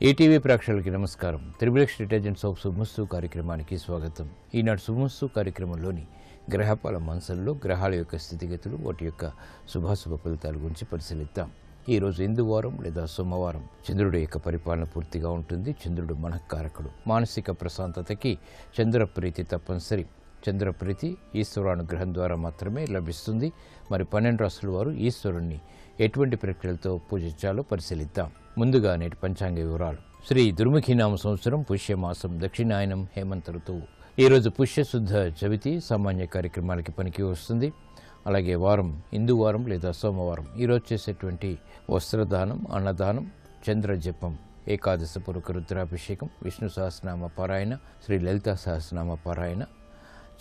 ETV ప్రేక్షకులకి నమస్కారం. Triple detergents of శుభమస్తు కార్యక్రమానికి స్వాగతం. ఈనాడు శుభమస్తు కార్యక్రమంలోని గ్రహపాల మాంసంలో గ్రహాల యొక్క స్థితిగతులు, వాటి యొక్క శుభాశుభ ఫలితాల గురించి పరిశీలిద్దాం. ఈరోజు ఇందువారం లేదా సోమవారం చంద్రుడి యొక్క పరిపాలన పూర్తిగా ఉంటుంది. చంద్రుడు మనఃకారకుడు. మానసిక ప్రశాంతతకి చంద్రప్రీతి తప్పనిసరి. చంద్రప్రీతి ఈశ్వరానుగ్రహం ద్వారా మాత్రమే లభిస్తుంది. మరి 12 రాశుల వారు ఈశ్వరుణ్ణి ఎటువంటి ప్రక్రియలతో పూజించాలో పరిశీలిద్దాం. ముందుగా నేటి పంచాంగ వివరాలు. శ్రీ దుర్ముఖీనామ సంవత్సరం పుష్యమాసం, దక్షిణాయనం, హేమంత ఋతువు. ఈరోజు పుష్యశుద్ధ చవితి. సామాన్య కార్యక్రమాలకి పనికి వస్తుంది. అలాగే వారం ఇందువారం లేదా సోమవారం. ఈరోజు చేసేటువంటి వస్త్రదానం, అన్నదానం, చంద్ర జపం, ఏకాదశ పూర్వక రుద్రాభిషేకం, విష్ణు సహస్రనామ పారాయణ, శ్రీ లలితా సహస్రనామ పారాయణ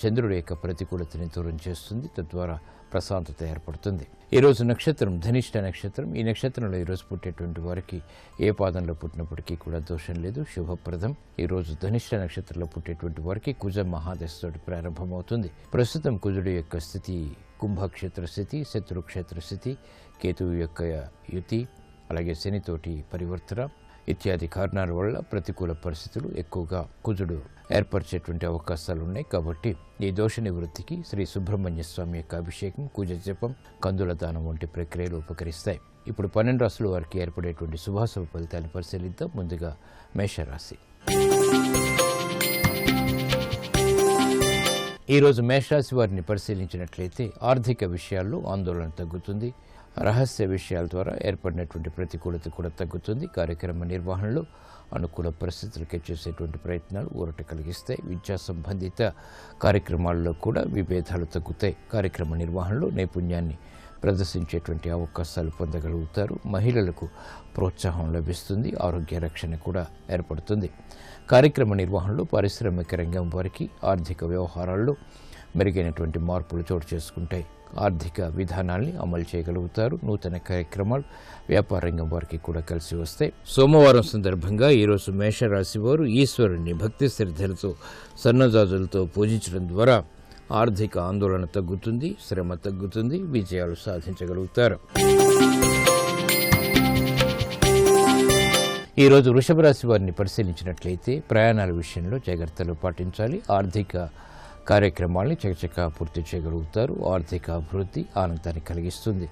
చంద్రుడి యొక్క ప్రతికూలతని దూరం చేస్తుంది. తద్వారా ప్రశాంతత ఏర్పడుతుంది. ఈరోజు నక్షత్రం ధనిష్ట నక్షత్రం. ఈ నక్షత్రంలో ఈరోజు పుట్టేటువంటి వారికి ఏ పాదంలో పుట్టినప్పటికీ కూడా దోషం లేదు, శుభప్రదం. ఈరోజు ధనిష్ట నక్షత్రంలో పుట్టేటువంటి వారికి కుజ మహాదశతోటి ప్రారంభమవుతుంది. ప్రస్తుతం కుజుడి యొక్క స్థితి కుంభక్షేత్ర స్థితి, శత్రుక్షేత్ర స్థితి, కేతువు యొక్క యుతి, అలాగే శనితోటి పరివర్తన ఇత్యాది కారణాల వల్ల ప్రతికూల పరిస్థితులు ఎక్కువగా కుజుడు ఏర్పరిచేటువంటి అవకాశాలు ఉన్నాయి. కాబట్టి ఈ దోష నివృత్తికి శ్రీ సుబ్రహ్మణ్య స్వామి యొక్క అభిషేకం, కుజ జపం, కందుల దానం వంటి ప్రక్రియలు ఉపకరిస్తాయి. ఇప్పుడు 12 రాశుల వారికి ఏర్పడేటువంటి శుభాశుభ ఫలితాన్ని పరిశీలిద్దాం. ముందుగా మేషరాశి. ఈరోజు మేషరాశి వారిని పరిశీలించినట్లయితే ఆర్థిక విషయాల్లో ఆందోళన తగ్గుతుంది. రహస్య విషయాల ద్వారా ఏర్పడినటువంటి ప్రతికూలత కూడా తగ్గుతుంది. కార్యక్రమ నిర్వహణలో అనుకూల పరిస్థితులకే చేసేటువంటి ప్రయత్నాలు ఊరట కలిగిస్తాయి. విద్యా సంబంధిత కార్యక్రమాల్లో కూడా విభేదాలు తగ్గుతాయి. కార్యక్రమ నిర్వహణలో నైపుణ్యాన్ని ప్రదర్శించేటువంటి అవకాశాలు పొందగలుగుతారు. మహిళలకు ప్రోత్సాహం లభిస్తుంది. ఆరోగ్య రక్షణ కూడా ఏర్పడుతుంది. కార్యక్రమ నిర్వహణలో పారిశ్రామిక రంగం వారికి ఆర్థిక వ్యవహారాల్లో మెరుగైనటువంటి మార్పులు చోటు చేసుకుంటాయి. ఆర్థిక విధానాల్ని అమలు చేయగలుగుతారు. నూతన కార్యక్రమాలు వ్యాపార రంగం వారికి కూడా కలిసి వస్తాయి. సోమవారం సందర్భంగా ఈరోజు మేషరాశి వారు ఈశ్వరుణ్ణి భక్తి శ్రద్ధలతో, సన్నజాజులతో పూజించడం ద్వారా ఆర్థిక ఆందోళన తగ్గుతుంది, శ్రమ తగ్గుతుంది, విజయాలు సాధించగలుగుతారు. ఈరోజు వృషభ రాశి వారిని పరిశీలించినట్లయితే ప్రయాణాల విషయంలో జాగ్రత్తలు పాటించాలి. ఆర్థిక కార్యక్రమాల్ని చకచకా పూర్తి చేయగలుగుతారు. ఆర్థిక అభివృద్ధి ఆనందాన్ని కలిగిస్తుంది.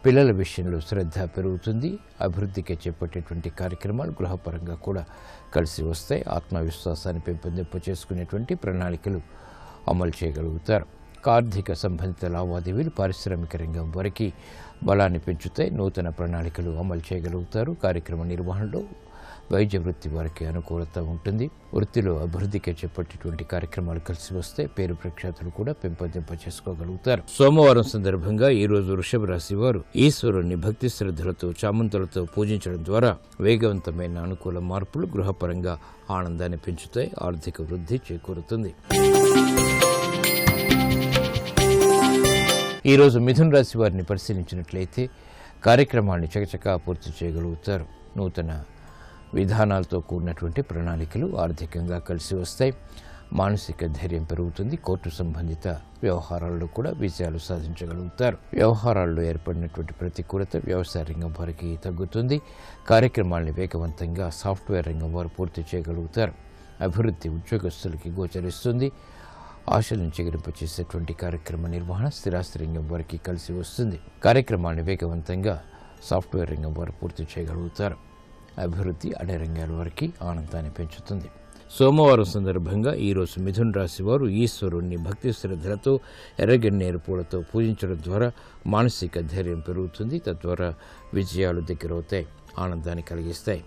పిల్లల విషయంలో శ్రద్ధ పెరుగుతుంది. అభివృద్ధికి చేపట్టేటువంటి కార్యక్రమాలు గృహపరంగా కూడా కలిసి వస్తాయి. ఆత్మవిశ్వాసాన్ని పెంపొందింప చేసుకునేటువంటి ప్రణాళికలు అమలు చేయగలుగుతారు. ఆర్థిక సంబంధిత లావాదేవీలు పారిశ్రామిక రంగం వారికి బలాన్ని పెంచుతాయి. నూతన ప్రణాళికలు అమలు చేయగలుగుతారు. కార్యక్రమ నిర్వహణలో వైద్య వృత్తి వారికి అనుకూలత ఉంటుంది. వృత్తిలో అభివృద్ధికి చేపట్టేటువంటి కార్యక్రమాలు కలిసి వస్తే పేరు ప్రఖ్యాతులు కూడా పెంపొందింప చేసుకోగలుగుతారు. సోమవారం సందర్భంగా ఈరోజు వృషభ రాశి వారు ఈశ్వరుణ్ణి భక్తి శ్రద్ధలతో, చామంతులతో పూజించడం ద్వారా వేగవంతమైన అనుకూల మార్పులు గృహపరంగా ఆనందాన్ని పెంచుతాయి. ఆర్థిక వృద్ధి చేకూరుతుంది. ఈరోజు మిథున రాశి వారిని పరిశీలించినట్లయితే కార్యక్రమాన్ని చకచకా పూర్తి చేయగలుగుతారు. నూతన విధానాలతో కూడినటువంటి ప్రణాళికలు ఆర్థికంగా కలిసి వస్తాయి. మానసిక ధైర్యం పెరుగుతుంది. కోర్టు సంబంధిత వ్యవహారాల్లో కూడా విజయాలు సాధించగలుగుతారు. వ్యవహారాల్లో ఏర్పడినటువంటి ప్రతికూలత వ్యవసాయ రంగం వారికి తగ్గుతుంది. కార్యక్రమాల్ని వేగవంతంగా సాఫ్ట్వేర్ రంగం వారు పూర్తి చేయగలుగుతారు. అభివృద్ధి ఉద్యోగస్తులకి గోచరిస్తుంది. ఆశలను చెగిరింపచేసేటువంటి కార్యక్రమ నిర్వహణ స్థిరాస్తి రంగం వారికి కలిసి వస్తుంది. కార్యక్రమాన్ని వేగవంతంగా సాఫ్ట్వేర్ రంగం వారు పూర్తి చేయగలుగుతారు. అభివృద్ధి అనే రంగాల వారికి ఆనందాన్ని పెంచుతుంది. సోమవారం సందర్భంగా ఈరోజు మిథున రాశి వారు ఈశ్వరుణ్ణి భక్తి శ్రద్ధలతో, ఎర్రగన్నేరు పూలతో పూజించడం ద్వారా మానసిక ధైర్యం పెరుగుతుంది. తద్వారా విజయాలు దగ్గరవుతాయి, ఆనందాన్ని కలిగిస్తాయి.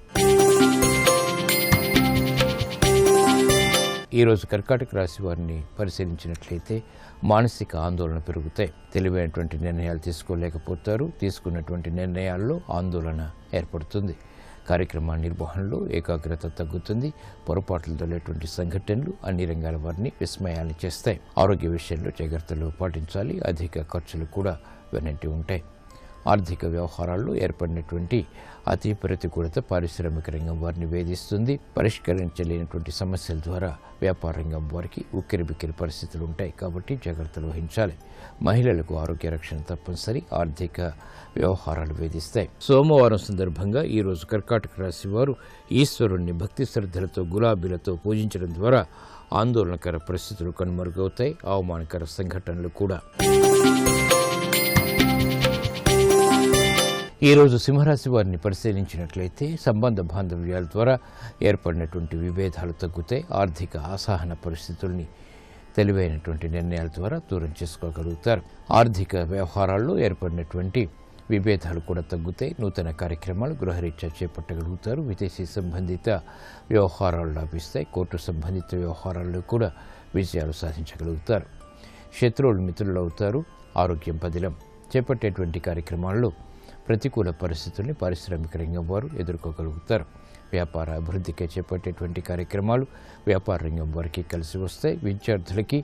ఈరోజు కర్కాటక రాశి వారిని పరిశీలించినట్లయితే మానసిక ఆందోళన పెరుగుతాయి. తెలివైనటువంటి నిర్ణయాలు తీసుకోలేకపోతారు. తీసుకున్నటువంటి నిర్ణయాల్లో ఆందోళన ఏర్పడుతుంది. కార్యక్రమ నిర్వహణలో ఏకాగ్రత తగ్గుతుంది. పొరపాట్లు తొలేటువంటి సంఘటనలు అన్ని రంగాల వారిని విస్మయాన్ని చేస్తాయి. ఆరోగ్య విషయంలో జాగ్రత్తలు పాటించాలి. అధిక ఖర్చులు కూడా వెనంటి ఉంటాయి. ఆర్థిక వ్యవహారాల్లో ఏర్పడినటువంటి అతి ప్రతికూలత పారిశ్రామిక రంగం వారిని వేధిస్తుంది. పరిష్కరించలేనటువంటి సమస్యల ద్వారా వ్యాపార రంగం వారికి ఉక్కిరిబిక్కిరి పరిస్థితులు ఉంటాయి కాబట్టి జాగ్రత్తలు వహించాలి. మహిళలకు ఆరోగ్య రక్షణ తప్పనిసరి. ఆర్థిక వ్యవహారాలు వేధిస్తాయి. సోమవారం సందర్భంగా ఈరోజు కర్కాటక రాశి వారు ఈశ్వరుణ్ణి భక్తి శ్రద్ధలతో గులాబీలతో పూజించడం ద్వారా ఆందోళనకర పరిస్థితులు కనుమరుగవుతాయి. అవమానకర సంఘటనలు కూడా. ఈరోజు సింహరాశి వారిని పరిశీలించినట్లయితే సంబంధ బాంధవ్యాల ద్వారా ఏర్పడినటువంటి విభేదాలు తగ్గుతాయి. ఆర్థిక అసహన పరిస్థితుల్ని తెలివైనటువంటి నిర్ణయాల ద్వారా దూరం చేసుకోగలుగుతారు. ఆర్థిక వ్యవహారాల్లో ఏర్పడినటువంటి విభేదాలు కూడా తగ్గుతాయి. నూతన కార్యక్రమాలు గృహరీత్యా చేపట్టగలుగుతారు. విదేశీ సంబంధిత వ్యవహారాలు లాభిస్తాయి. కోర్టు సంబంధిత వ్యవహారాల్లో కూడా విజయాలు సాధించగలుగుతారు. శత్రువులు మిత్రులు అవుతారు. ఆరోగ్యం పదిలం. చేపట్టేటువంటి కార్యక్రమాల్లో ప్రతికూల పరిస్థితుల్ని పారిశ్రామిక రంగం వారు ఎదుర్కోగలుగుతారు. వ్యాపార అభివృద్ధికి చేపట్టేటువంటి కార్యక్రమాలు వ్యాపార రంగం వారికి కలిసి వస్తాయి. విద్యార్థులకి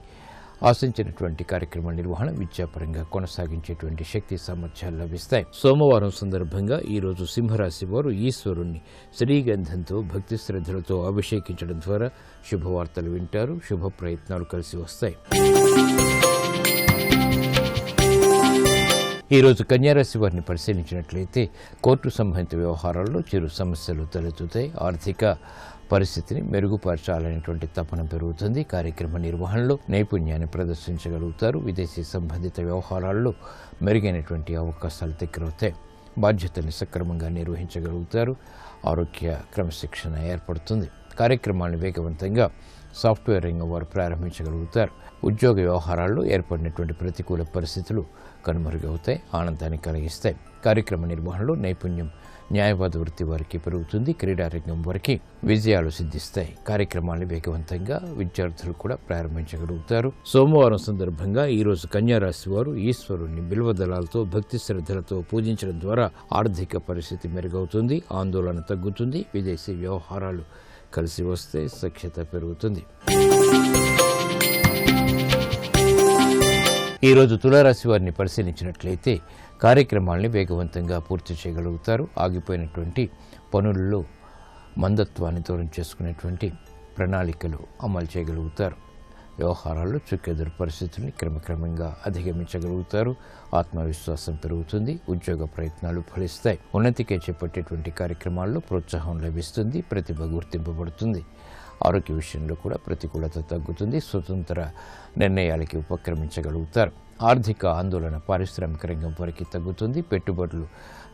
ఆశించినటువంటి కార్యక్రమ నిర్వహణ విద్యాపరంగా కొనసాగించేటువంటి శక్తి సామర్థ్యాలు లభిస్తాయి. సోమవారం సందర్భంగా ఈరోజు సింహరాశి వారు ఈశ్వరుణ్ణి శ్రీగంధంతో భక్తి శ్రద్ధలతో అభిషేకించడం ద్వారా శుభవార్తలు వింటారు. శుభ ప్రయత్నాలు కలిసి వస్తాయి. ఈరోజు కన్యారాశి వారిని పరిశీలించినట్లయితే కోర్టు సంబంధిత వ్యవహారాల్లో చిరు సమస్యలు తలెత్తుతాయి. ఆర్థిక పరిస్థితిని మెరుగుపరచాలనేటువంటి తపన పెరుగుతుంది. కార్యక్రమ నిర్వహణలో నైపుణ్యాన్ని ప్రదర్శించగలుగుతారు. విదేశీ సంబంధిత వ్యవహారాల్లో మెరుగైనటువంటి అవకాశాలు దగ్గరవుతాయి. బాధ్యతల్ని సక్రమంగా నిర్వహించగలుగుతారు. ఆరోగ్య క్రమశిక్షణ ఏర్పడుతుంది. కార్యక్రమాలను వేగవంతంగా సాఫ్ట్వేర్ రంగం వారు ప్రారంభించగలుగుతారు. ఉద్యోగ వ్యవహారాల్లో ఏర్పడినటువంటి ప్రతికూల పరిస్థితులు కనుమరుగవుతాయి. ఆనందాన్ని కలిగిస్తాయి. కార్యక్రమ నిర్వహణలో నైపుణ్యం న్యాయవాద వృత్తి వారికి పెరుగుతుంది. క్రీడారంగం వారికి విజయాలు సిద్ధిస్తాయి. కార్యక్రమాన్ని వేగవంతంగా విద్యార్థులు కూడా ప్రారంభించగలుగుతారు. సోమవారం సందర్భంగా ఈరోజు కన్యారాశి వారు ఈశ్వరుణ్ణి బిల్వదళాలతో భక్తి శ్రద్ధలతో పూజించడం ద్వారా ఆర్థిక పరిస్థితి మెరుగవుతుంది. ఆందోళన తగ్గుతుంది. విదేశీ వ్యవహారాలు కలిసి వస్తే సఖ్యత పెరుగుతుంది. ఈరోజు తులారాశి వారిని పరిశీలించినట్లయితే కార్యక్రమాల్ని వేగవంతంగా పూర్తి చేయగలుగుతారు. ఆగిపోయినటువంటి పనుల్లో మందత్వాన్ని దూరం చేసుకునేటువంటి ప్రణాళికలు అమలు చేయగలుగుతారు. వ్యవహారాల్లో చుక్కెదురు పరిస్థితుల్ని క్రమక్రమంగా అధిగమించగలుగుతారు. ఆత్మవిశ్వాసం పెరుగుతుంది. ఉద్యోగ ప్రయత్నాలు ఫలిస్తాయి. ఉన్నతికే చేపట్టేటువంటి కార్యక్రమాల్లో ప్రోత్సాహం లభిస్తుంది. ప్రతిభ గుర్తింపబడుతుంది. ఆరోగ్య విషయంలో కూడా ప్రతికూలత తగ్గుతుంది. స్వతంత్ర నిర్ణయాలకి ఉపక్రమించగలుగుతారు. ఆర్థిక ఆందోళన పారిశ్రామిక రంగం వారికి తగ్గుతుంది. పెట్టుబడులు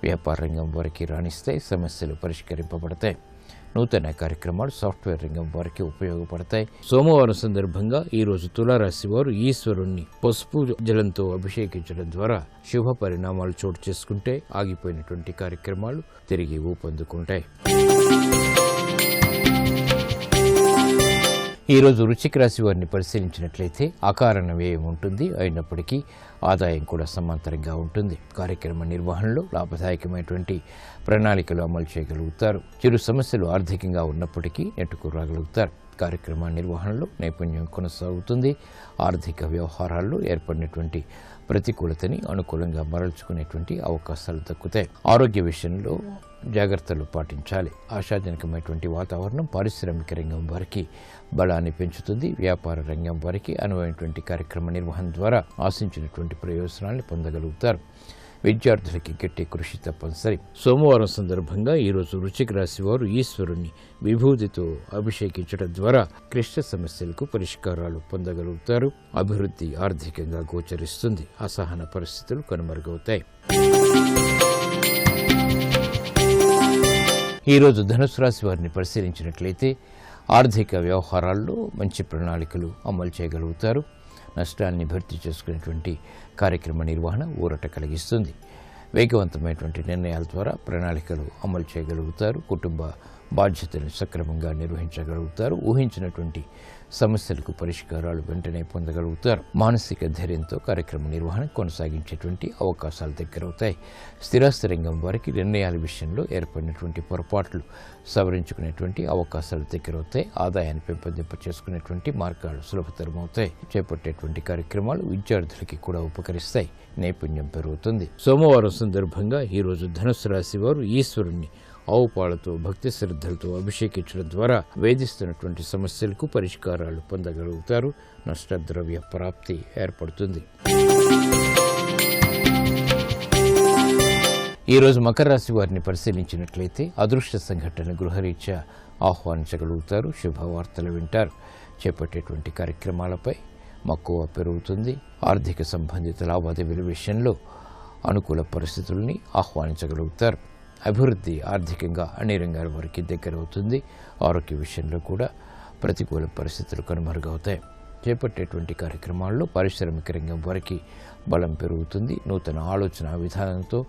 వ్యాపార రంగం వారికి రాణిస్తాయి. సమస్యలు పరిష్కరింపబడతాయి. నూతన కార్యక్రమాలు సాఫ్ట్వేర్ రంగం వారికి ఉపయోగపడతాయి. సోమవారం సందర్భంగా ఈరోజు తులారాశి వారు ఈశ్వరుణ్ణి పసుపు జలంతో అభిషేకించడం ద్వారా శుభ పరిణామాలు చోటు చేసుకుంటే ఆగిపోయినటువంటి కార్యక్రమాలు తిరిగి ఊపందుకుంటాయి. ఈరోజు వృశ్చిక రాశి వారిని పరిశీలించినట్లయితే అకారణ వ్యయం ఉంటుంది. అయినప్పటికీ ఆదాయం కూడా సమాంతరంగా ఉంటుంది. కార్యక్రమ నిర్వహణలో లాభదాయకమైనటువంటి ప్రణాళికలు అమలు చేయగలుగుతారు. చిరు సమస్యలు ఆర్థికంగా ఉన్నప్పటికీ నెట్టుకు రాగలుగుతారు. కార్యక్రమ నిర్వహణలో నైపుణ్యం కొనసాగుతుంది. ఆర్థిక వ్యవహారాల్లో ఏర్పడినటువంటి ప్రతికూలతని అనుకూలంగా మరల్చుకునేటువంటి అవకాశాలు దక్కుతాయి. ఆరోగ్య విషయంలో జాగ్రత్తలు పాటించాలి. ఆశాజనకమైనటువంటి వాతావరణం పారిశ్రామిక రంగం వారికి బలాన్ని పెంచుతుంది. వ్యాపార రంగం వారికి అనువైనటువంటి కార్యక్రమ నిర్వహణ ద్వారా ఆశించినటువంటి ప్రయోజనాలను పొందగలుగుతారు. విద్యార్థులకి గట్టి కృషి తప్పనిసరి. సోమవారం సందర్భంగా ఈరోజు వృశ్చిక రాశి వారు ఈశ్వరుణ్ణి విభూతితో అభిషేకించడం ద్వారా క్లిష్ట సమస్యలకు పరిష్కారాలు పొందగలుగుతారు. అభివృద్ధి ఆర్థికంగా గోచరిస్తుంది. అసహన పరిస్థితులు కనుమరుగవుతాయి. ఈరోజు ధనుసు రాశి వారిని పరిశీలించినట్లయితే ఆర్థిక వ్యవహారాల్లో మంచి ప్రణాళికలు అమలు చేయగలుగుతారు. నష్టాన్ని భర్తీ చేసుకునేటువంటి కార్యక్రమ నిర్వహణ ఊరట కలిగిస్తుంది. వేగవంతమైనటువంటి నిర్ణయాల ద్వారా ప్రణాళికలు అమలు చేయగలుగుతారు. కుటుంబ బాధ్యతలను సక్రమంగా నిర్వహించగలుగుతారు. ఊహించినటువంటి సమస్యలకు పరిష్కారాలు వెంటనే పొందగలుగుతారు. మానసిక ధైర్యంతో కార్యక్రమ నిర్వహణ కొనసాగించేటువంటి అవకాశాలు దగ్గరవుతాయి. స్థిరాస్తి రంగం వారికి నిర్ణయాల విషయంలో ఏర్పడినటువంటి పొరపాట్లు సవరించుకునేటువంటి అవకాశాలు దగ్గరవుతాయి. ఆదాయాన్ని పెంపొందింప చేసుకునేటువంటి మార్గాలు సులభతరమవుతాయి. చేపట్టేటువంటి కార్యక్రమాలు విద్యార్థులకి కూడా ఉపకరిస్తాయి. నైపుణ్యం పెరుగుతుంది. సోమవారం సందర్భంగా ఈరోజు ధనుస్సు రాశి వారు ఈశ్వరుణ్ణి ఆవు పాలతో భక్తి శ్రద్ధలతో అభిషేకించడం ద్వారా వేధిస్తున్నటువంటి సమస్యలకు పరిష్కారాలు పొందగలుగుతారు. నష్టద్రవ్య ప్రాప్తి ఏర్పడుతుంది. ఈరోజు మకర రాశి వారిని పరిశీలించినట్లయితే అదృష్ట సంఘటన గృహరీత్యా ఆహ్వానించగలుగుతారు. శుభవార్తలు వింటారు. చేపట్టేటువంటి కార్యక్రమాలపై మక్కువ పెరుగుతుంది. ఆర్థిక సంబంధిత లావాదేవీల విషయంలో అనుకూల పరిస్థితుల్ని ఆహ్వానించగలుగుతారు. అభివృద్ధి ఆర్థికంగా అన్ని రంగాల వారికి దగ్గరవుతుంది. ఆరోగ్య విషయంలో కూడా ప్రతికూల పరిస్థితులు కనుమరుగవుతాయి. చేపట్టేటువంటి కార్యక్రమాల్లో పారిశ్రామిక రంగం వారికి బలం పెరుగుతుంది. నూతన ఆలోచన విధానంతో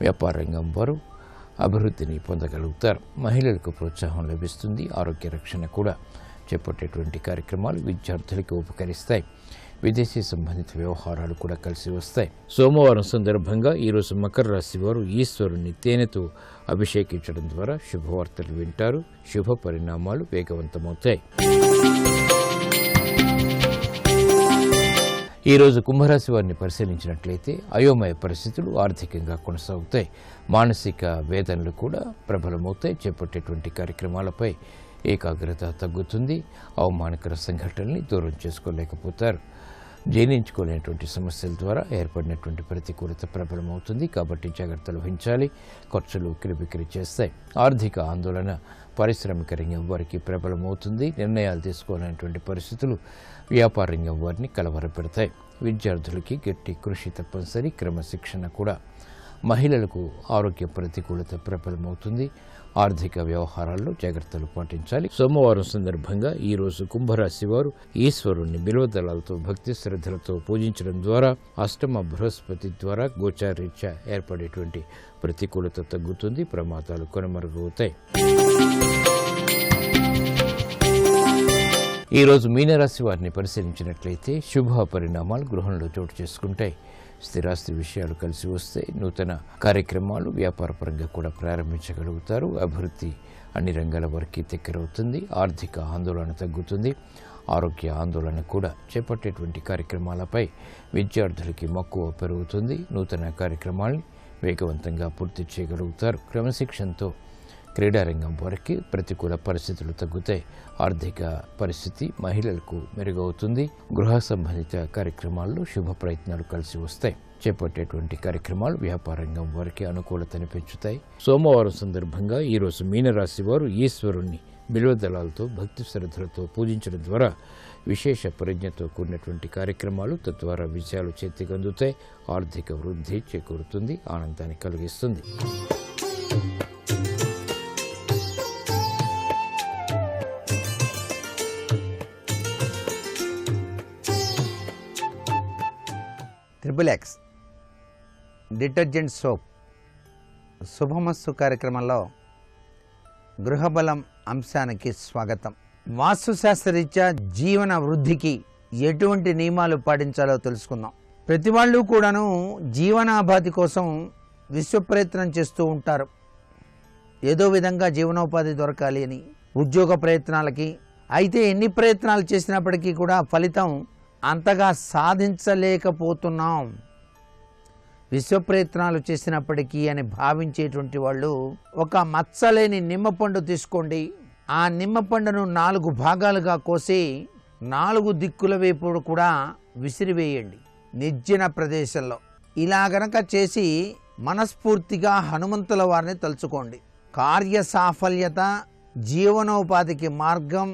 వ్యాపార రంగం వారు అభివృద్ధిని పొందగలుగుతారు. మహిళలకు ప్రోత్సాహం లభిస్తుంది. ఆరోగ్య రక్షణ కూడా చేపట్టేటువంటి కార్యక్రమాలు విద్యార్థులకు ఉపకరిస్తాయి. విదేశీ సంబంధిత వ్యవహారాలు కూడా కలిసి వస్తాయి. సోమవారం సందర్భంగా ఈరోజు మకర రాశి వారు ఈశ్వరుణ్ణి తేనెతో అభిషేకించడం ద్వారా శుభవార్తలు వింటారు. శుభ పరిణామాలు వేగవంతమవుతాయి. ఈరోజు కుంభరాశి వారిని పరిశీలించినట్లయితే అయోమయ పరిస్థితులు ఆర్థికంగా కొనసాగుతాయి. మానసిక వేదనలు కూడా ప్రబలమవుతాయి. చేపట్టేటువంటి కార్యక్రమాలపై ఏకాగ్రత తగ్గుతుంది. అవమానకర సంఘటనల్ని దూరం చేసుకోలేకపోతారు. జీర్ణించుకోలేనటువంటి సమస్యల ద్వారా ఏర్పడినటువంటి ప్రతికూలత ప్రబలమవుతుంది. కాబట్టి జాగ్రత్తలు వహించాలి. ఖర్చులు ఉక్కిరిబిక్కిరి చేస్తాయి. ఆర్థిక ఆందోళన పారిశ్రామిక రంగం వారికి ప్రబలమవుతుంది. నిర్ణయాలు తీసుకోవాలనేటువంటి పరిస్థితులు వ్యాపార రంగం వారిని కలవరపెడతాయి. విద్యార్థులకి గట్టి కృషి తప్పనిసరి. క్రమశిక్షణ కూడా. మహిళలకు ఆరోగ్య ప్రతికూలత ప్రబలమవుతుంది. ఆర్థిక వ్యవహారాల్లో జాగ్రత్తలు పాటించాలి. సోమవారం సందర్భంగా ఈరోజు కుంభరాశి వారు ఈశ్వరుణ్ణి బిల్వదళాలతో భక్తి శ్రద్ధలతో పూజించడం ద్వారా అష్టమ బృహస్పతి ద్వారా గోచారీత్యా ఏర్పడేటువంటి ప్రతికూలత తగ్గుతుంది. ప్రమాదాలు కనుమరుగవుతాయి. ఈరోజు మీనరాశి వారిని పరిశీలించినట్లయితే శుభ పరిణామాలు గృహంలో చోటు చేసుకుంటాయి. స్థిరాస్తి విషయాలు కలిసి వస్తే నూతన కార్యక్రమాలు వ్యాపారపరంగా కూడా ప్రారంభించగలుగుతారు. అభివృద్ధి అన్ని రంగాల వరకు దగ్గరవుతుంది. ఆర్థిక ఆందోళన తగ్గుతుంది. ఆరోగ్య ఆందోళన కూడా. చేపట్టేటువంటి కార్యక్రమాలపై విద్యార్థులకి మక్కువ పెరుగుతుంది. నూతన కార్యక్రమాల్ని వేగవంతంగా పూర్తి చేయగలుగుతారు. క్రమశిక్షణతో క్రీడారంగం వారికి ప్రతికూల పరిస్థితులు తగ్గుతాయి. ఆర్థిక పరిస్థితి మహిళలకు మెరుగవుతుంది. గృహ సంబంధిత కార్యక్రమాల్లో శుభ ప్రయత్నాలు కలిసి వస్తాయి. చేపట్టేటువంటి కార్యక్రమాలు వ్యాపార రంగం వారికి అనుకూలతని పెంచుతాయి. సోమవారం సందర్భంగా ఈరోజు మీనరాశి వారు ఈశ్వరుణ్ణి బిల్వదళాలతో భక్తి శ్రద్ధలతో పూజించడం ద్వారా విశేష పరిజ్ఞతో కూడినటువంటి కార్యక్రమాలు తద్వారా విజయాలు చేతికి అందుతాయి. ఆర్థిక వృద్ధి చేకూరుతుంది. ఆనందాన్ని కలిగిస్తుంది. XXX డిటర్జెంట్ సోప్ శుభమస్తు కార్యక్రమంలో గృహబలం అంశానికి స్వాగతం. వాస్తుశాస్త్రరీత్యా జీవన వృద్ధికి ఎటువంటి నియమాలు పాటించాలో తెలుసుకుందాం. ప్రతి వాళ్ళు కూడాను జీవనాభాతి కోసం విశ్వప్రయత్నం చేస్తూ ఉంటారు. ఏదో విధంగా జీవనోపాధి దొరకాలి అని ఉద్యోగ ప్రయత్నాలకి. అయితే ఎన్ని ప్రయత్నాలు చేసినప్పటికీ కూడా ఫలితం అంతగా సాధించలేకపోతున్నాం. విశ్వప్రయత్నాలు చేసినప్పటికీ అని భావించేటువంటి వాళ్ళు ఒక మచ్చలేని నిమ్మపండు తీసుకోండి. ఆ నిమ్మపండును 4 భాగాలుగా కోసి 4 దిక్కుల వైపు కూడా విసిరివేయండి నిర్జన ప్రదేశంలో. ఇలా గనక చేసి మనస్ఫూర్తిగా హనుమంతుల వారిని తలుచుకోండి. కార్య సాఫల్యత, జీవనోపాధికి మార్గం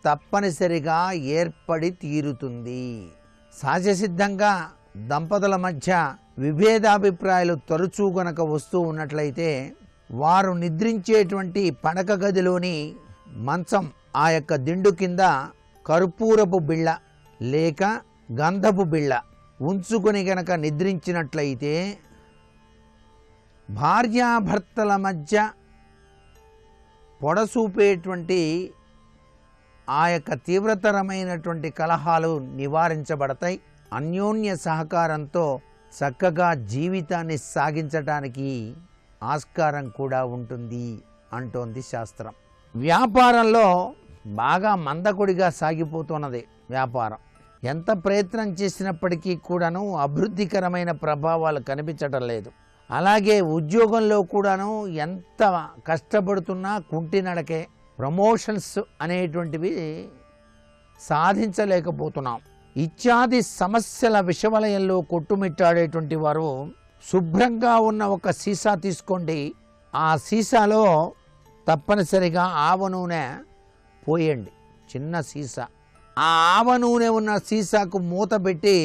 తప్పనిసరిగా ఏర్పడి తీరుతుంది. సహజసిద్ధంగా దంపతుల మధ్య విభేదాభిప్రాయాలు తరచూ గనక వస్తూ ఉన్నట్లయితే వారు నిద్రించేటువంటి పడక గదిలోని మంచం ఆ యొక్క దిండు కింద కర్పూరపు బిళ్ళ లేక గంధపు బిళ్ళ ఉంచుకొని గనక నిద్రించినట్లయితే భార్యాభర్తల మధ్య పొడసూపేటువంటి ఆ యొక్క తీవ్రతరమైనటువంటి కలహాలు నివారించబడతాయి. అన్యోన్య సహకారంతో చక్కగా జీవితాన్ని సాగించటానికి ఆస్కారం కూడా ఉంటుంది అంటోంది శాస్త్రం. వ్యాపారంలో బాగా మందకొడిగా సాగిపోతున్నది వ్యాపారం. ఎంత ప్రయత్నం చేసినప్పటికీ కూడాను అభివృద్ధికరమైన ప్రభావాలు కనిపించడం లేదు. అలాగే ఉద్యోగంలో కూడాను ఎంత కష్టపడుతున్నా కుంటి నడకే. ప్రమోషన్స్ అనేటువంటివి సాధించలేకపోతున్నాం. ఇత్యాది సమస్యల విషవలయంలో కొట్టుమిట్టాడేటువంటి వారు శుభ్రంగా ఉన్న ఒక సీసా తీసుకోండి. ఆ సీసాలో తప్పనిసరిగా ఆవ నూనె పోయండి. చిన్న సీసా. ఆ ఆవ నూనె ఉన్న సీసాకు మూత పెట్టి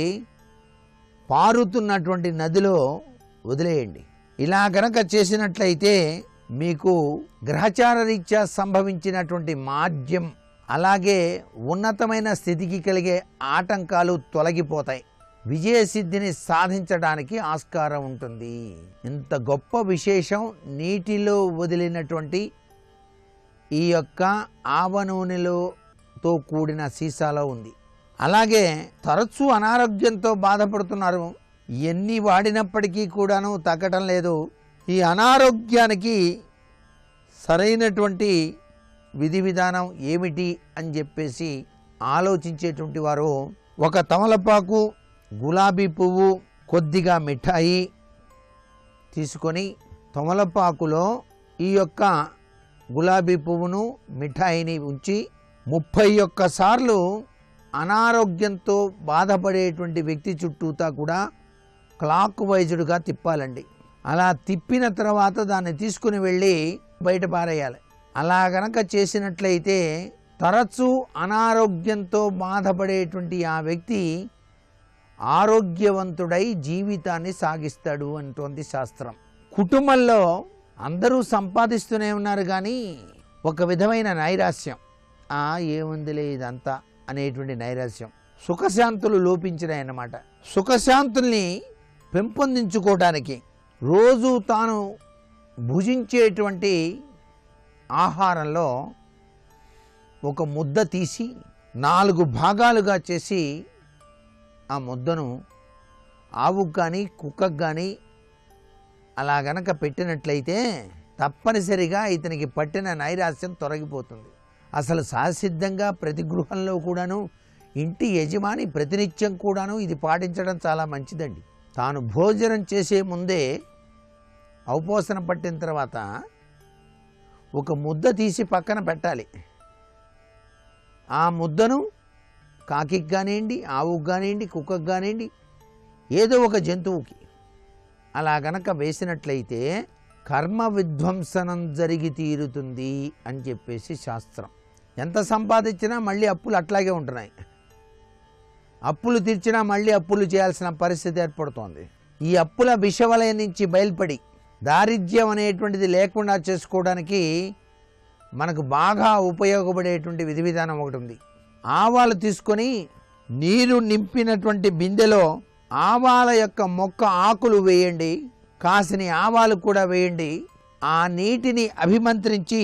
పారుతున్నటువంటి నదిలో వదిలేయండి. ఇలా గనక చేసినట్లయితే మీకు గ్రహచార రీత్యా సంభవించినటువంటి మాధ్యం, అలాగే ఉన్నతమైన స్థితికి కలిగే ఆటంకాలు తొలగిపోతాయి. విజయసిద్ధిని సాధించడానికి ఆస్కారం ఉంటుంది. ఇంత గొప్ప విశేషం నీటిలో వదిలినటువంటి ఈ యొక్క ఆవ నూనెలతో కూడిన సీసాలో ఉంది. అలాగే తరచూ అనారోగ్యంతో బాధపడుతున్నారు. ఎన్ని వాడినప్పటికీ కూడాను తగ్గటం లేదు. ఈ అనారోగ్యానికి సరైనటువంటి విధి విధానం ఏమిటి అని చెప్పేసి ఆలోచించేటువంటి వారు ఒక తమలపాకు, గులాబీ పువ్వు, కొద్దిగా మిఠాయి తీసుకొని తమలపాకులో ఈ యొక్క గులాబీ పువ్వును, మిఠాయిని ఉంచి 31 సార్లు అనారోగ్యంతో బాధపడేటువంటి వ్యక్తి చుట్టూతా కూడా క్లాక్ వైజ్డ్గా తిప్పాలండి. అలా తిప్పిన తర్వాత దాన్ని తీసుకుని వెళ్ళి బయట పారేయాలి. అలా గనక చేసినట్లయితే తరచూ అనారోగ్యంతో బాధపడేటువంటి ఆ వ్యక్తి ఆరోగ్యవంతుడై జీవితాన్ని సాగిస్తాడు అంటోంది శాస్త్రం. కుటుంబంలో అందరూ సంపాదిస్తూనే ఉన్నారు, కానీ ఒక విధమైన నైరాస్యం, ఏముందిలే ఇదంతా అనేటువంటి నైరాస్యం, సుఖశాంతులు లోపించినాయన్నమాట. సుఖశాంతుల్ని పెంపొందించుకోవడానికి రోజు తాను భుజించేటువంటి ఆహారంలో ఒక ముద్ద తీసి 4 భాగాలుగా చేసి ఆ ముద్దను ఆవుకు కానీ కుక్కకు కానీ అలా గనక పెట్టినట్లయితే తప్పనిసరిగా ఇతనికి పట్టిన నైరాస్యం తొలగిపోతుంది. అసలు సహసిద్ధంగా ప్రతి గృహంలో కూడాను ఇంటి యజమాని ప్రతినిత్యం కూడాను ఇది పాటించడం చాలా మంచిదండి. తాను భోజనం చేసే ముందే ఔపోసన పట్టిన తర్వాత ఒక ముద్ద తీసి పక్కన పెట్టాలి. ఆ ముద్దను కాకికి కానివ్వండి, ఆవుకు కానివ్వండి, కుక్కకు కానివ్వండి, ఏదో ఒక జంతువుకి అలా గనక వేసినట్లయితే కర్మ విధ్వంసనం జరిగి తీరుతుంది అని చెప్పేసి శాస్త్రం. ఎంత సంపాదించినా మళ్ళీ అప్పులు అట్లాగే ఉంటున్నాయి. అప్పులు తీర్చినా మళ్ళీ అప్పులు చేయాల్సిన పరిస్థితి ఏర్పడుతోంది. ఈ అప్పుల విషవలయం నుంచి బయలుపడి దారిద్ర్యం అనేటువంటిది లేకుండా చేసుకోవడానికి మనకు బాగా ఉపయోగపడేటువంటి విధి విధానం ఒకటి ఉంది. ఆవాలు తీసుకొని నీరు నింపినటువంటి బిందెలో ఆవాల యొక్క మొక్క ఆకులు వేయండి, కాసిని ఆవాలు కూడా వేయండి. ఆ నీటిని అభిమంత్రించి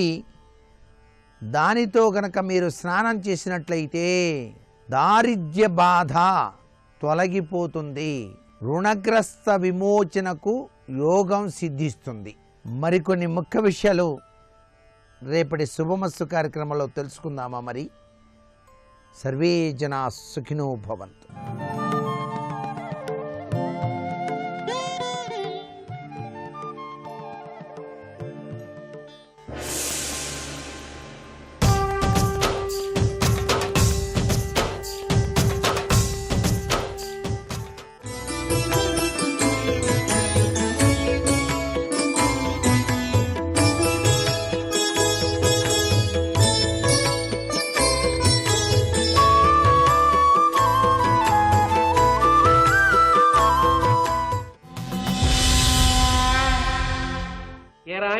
దానితో గనక మీరు స్నానం చేసినట్లయితే దారిద్ర్య బాధ తొలగిపోతుంది, రుణగ్రస్త విమోచనకు యోగం సిద్ధిస్తుంది. మరికొన్ని ముఖ్య విషయాలు రేపటి శుభమస్తు కార్యక్రమంలో తెలుసుకుందామా? మరి సర్వే జనా సుఖినో భవంతు.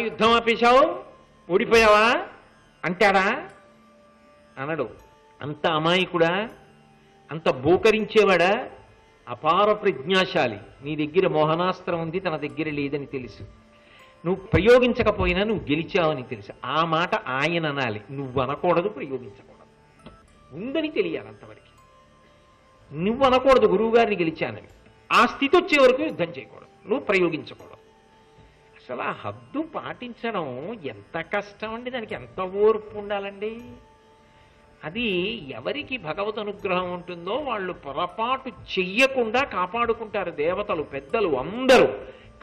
యుద్ధం ఆపేశావు, ఓడిపోయావా అంటాడా? అనడు. అంత అమాయకుడా, అంత బోకరించేవాడా? అపార ప్రజ్ఞాశాలి. నీ దగ్గర మోహనాస్త్రం ఉంది, తన దగ్గర లేదని తెలుసు. నువ్వు ప్రయోగించకపోయినా నువ్వు గెలిచావని తెలుసు. ఆ మాట ఆయన అనాలి, నువ్వు అనకూడదు, ప్రయోగించకూడదు. ఉందని తెలియాలి అంతవరకు. నువ్వు అనకూడదు గురువుగారిని గెలిచానని. ఆ స్థితి వచ్చే వరకు యుద్ధం చేయకూడదు, నువ్వు ప్రయోగించకూడదు. అసలు ఆ హద్దు పాటించడం ఎంత కష్టం అండి, దానికి ఎంత ఓర్పు ఉండాలండి. అది ఎవరికి భగవద్ అనుగ్రహం ఉంటుందో వాళ్ళు పొరపాటు చెయ్యకుండా కాపాడుకుంటారు. దేవతలు, పెద్దలు అందరూ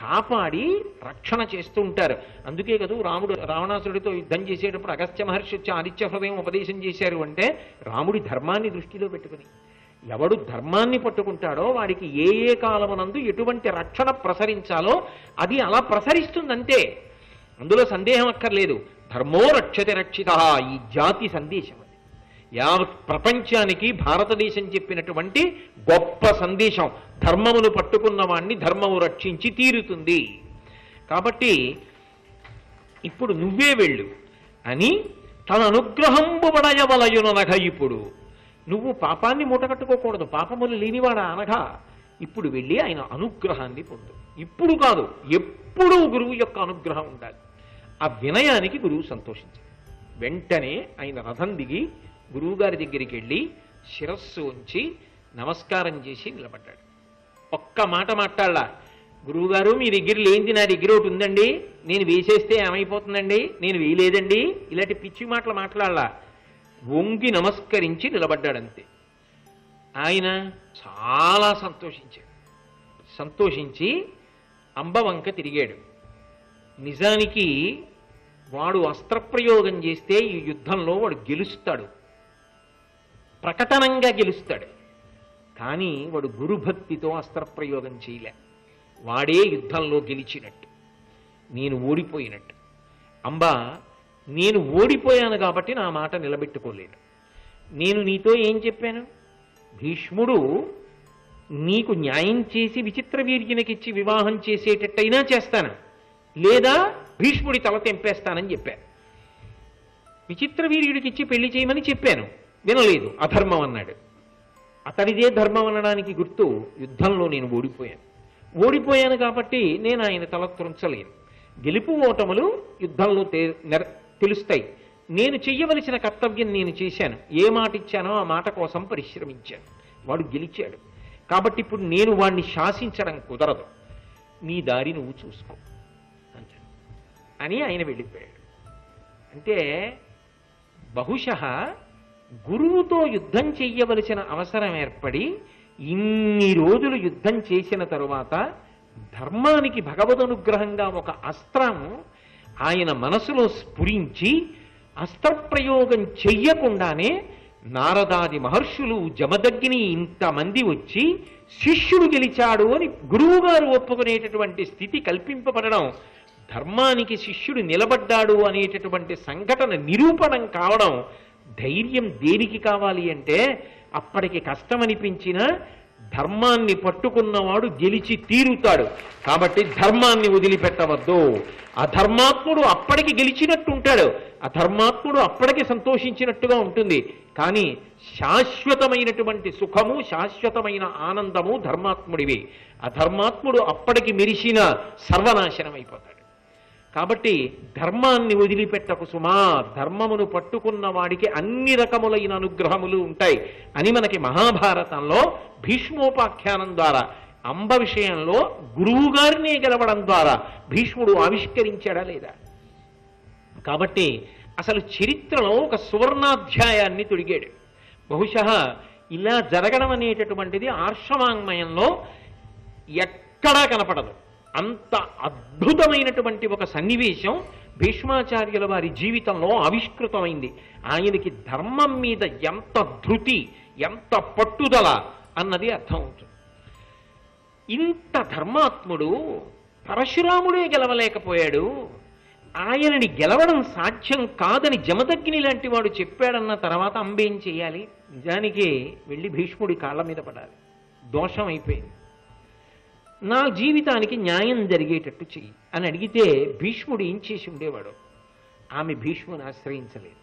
కాపాడి రక్షణ చేస్తూ ఉంటారు. అందుకే కదా రాముడు రావణాసురుడితో యుద్ధం చేసేటప్పుడు అగస్త్య మహర్షి వచ్చి ఆదిత్య హృదయం ఉపదేశం చేశారు అంటే రాముడి ధర్మాన్ని దృష్టిలో పెట్టుకుని. ఎవడు ధర్మాన్ని పట్టుకుంటాడో వాడికి ఏ ఏ కాలమునందు ఎటువంటి రక్షణ ప్రసరించాలో అది అలా ప్రసరిస్తుందంతే, అందులో సందేహం అక్కర్లేదు. ధర్మో రక్షతే రక్షిత, ఈ జాతి సందేశం. యావత్ ప్రపంచానికి భారతదేశం చెప్పినటువంటి గొప్ప సందేశం. ధర్మమును పట్టుకున్న వాణ్ణి ధర్మము రక్షించి తీరుతుంది. కాబట్టి ఇప్పుడు నువ్వే వెళ్ళు అని తన అనుగ్రహంబు వడయవలయుననగా. ఇప్పుడు నువ్వు పాపాన్ని మూటకట్టుకోకూడదు, పాపములు లేనివాడా అనగా. ఇప్పుడు వెళ్ళి ఆయన అనుగ్రహాన్ని పొందు. ఇప్పుడు కాదు, ఎప్పుడూ గురువు యొక్క అనుగ్రహం ఉండాలి. ఆ వినయానికి గురువు సంతోషించాడు. వెంటనే ఆయన రథం దిగి గురువుగారి దగ్గరికి వెళ్ళి శిరస్సు ఉంచి నమస్కారం చేసి నిలబడ్డాడు. ఒక్క మాట మాట్లాడలా. గురువుగారు మీ దగ్గర లేనిది నా దగ్గర ఒకటి ఉందండి, నేను వేసేస్తే ఏమైపోతుందండి, నేను వేయలేదండి, ఇలాంటి పిచ్చి మాటలు మాట్లాడలా. వంగి నమస్కరించి నిలబడ్డాడంతే. ఆయన చాలా సంతోషించాడు. సంతోషించి అంబవంక తిరిగాడు. నిజానికి వాడు అస్త్రప్రయోగం చేస్తే ఈ యుద్ధంలో వాడు గెలుస్తాడు, ప్రకటనంగా గెలుస్తాడు. కానీ వాడు గురుభక్తితో అస్త్రప్రయోగం చేయలే. వాడే యుద్ధంలో గెలిచినట్టు, నేను ఓడిపోయినట్టు. అంబా, నేను ఓడిపోయాను కాబట్టి నా మాట నిలబెట్టుకోలేను. నేను నీతో ఏం చెప్పాను? భీష్ముడు నీకు న్యాయం చేసి విచిత్ర వీర్యునికిచ్చి వివాహం చేసేటట్టయినా చేస్తాను, లేదా భీష్ముడి తల తెంపేస్తానని చెప్పాను. విచిత్ర వీర్యుడికిచ్చి పెళ్లి చేయమని చెప్పాను, వినలేదు, అధర్మం అన్నాడు. అతడిదే ధర్మం అనడానికి గుర్తు యుద్ధంలో నేను ఓడిపోయాను. ఓడిపోయాను కాబట్టి నేను ఆయన తల త్రుంచలేను. గెలుపు ఓటములు యుద్ధంలో తెలుస్తాయి. నేను చెయ్యవలసిన కర్తవ్యం నేను చేశాను. ఏ మాట ఇచ్చానో ఆ మాట కోసం పరిశ్రమించాను. వాడు గెలిచాడు. కాబట్టి ఇప్పుడు నేను వాడిని శాసించడం కుదరదు, నీ దారి నువ్వు చూసుకో అంటాడు అని ఆయన వెళ్ళిపోయాడు. అంటే బహుశః గురువుతో యుద్ధం చెయ్యవలసిన అవసరం ఏర్పడి ఇన్ని రోజులు యుద్ధం చేసిన తరువాత ధర్మానికి భగవదనుగ్రహంగా ఒక అస్త్రం ఆయన మనసులో స్ఫురించి అస్త్రప్రయోగం చెయ్యకుండానే నారదాది మహర్షులు, జమదగ్ని ఇంతమంది వచ్చి శిష్యుడు గెలిచాడు అని గురువుగారు ఒప్పుకునేటటువంటి స్థితి కల్పింపబడడం, ధర్మానికి శిష్యుడు నిలబడ్డాడు అనేటటువంటి సంఘటన నిరూపణం కావడం. ధైర్యం దేనికి కావాలి అంటే అప్పటికి కష్టమనిపించిన ధర్మాన్ని పట్టుకున్నవాడు గెలిచి తీరుతాడు. కాబట్టి ధర్మాన్ని వదిలిపెట్టవద్దు. అధర్మాత్ముడు అప్పటికి గెలిచినట్టు ఉంటాడు, అధర్మాత్ముడు అప్పటికి సంతోషించినట్టుగా ఉంటుంది. కానీ శాశ్వతమైనటువంటి సుఖము, శాశ్వతమైన ఆనందము ధర్మాత్ముడివి. అధర్మాత్ముడు అప్పటికి మెరిసిన సర్వనాశనం అయిపోతాడు. కాబట్టి ధర్మాన్ని వదిలిపెట్టకు సుమా, ధర్మమును పట్టుకున్న వాడికి అన్ని రకములైన అనుగ్రహములు ఉంటాయి అని మనకి మహాభారతంలో భీష్మోపాఖ్యానం ద్వారా అంబ విషయంలో గురువుగారినే గెలవడం ద్వారా భీష్ముడు ఆవిష్కరించాడా లేదా? కాబట్టి అసలు చరిత్రలో ఒక సువర్ణాధ్యాయాన్ని తొడిగాడు. బహుశः ఇలా జరగడం అనేటటువంటిది ఆర్షవాంగ్మయంలో ఎక్కడా కనపడదు. అంత అద్భుతమైనటువంటి ఒక సన్నివేశం భీష్మాచార్యుల వారి జీవితంలో ఆవిష్కృతమైంది. ఆయనకి ధర్మం మీద ఎంత ధృతి, ఎంత పట్టుదల అన్నది అర్థమవుతుంది. ఇంత ధర్మాత్ముడు పరశురాముడే గెలవలేకపోయాడు, ఆయనని గెలవడం సాధ్యం కాదని జమదగ్ని లాంటి వాడు చెప్పాడన్న తర్వాత అంబేం చేయాలి? నిజానికి వెళ్ళి భీష్ముడి కాళ్ళ మీద పడాలి. దోషం అయిపోయింది, నా జీవితానికి న్యాయం జరిగేటట్టు చెయ్యి అని అడిగితే భీష్ముడు ఏం చేసి ఉండేవాడు? ఆమె భీష్ముని ఆశ్రయించలేదు.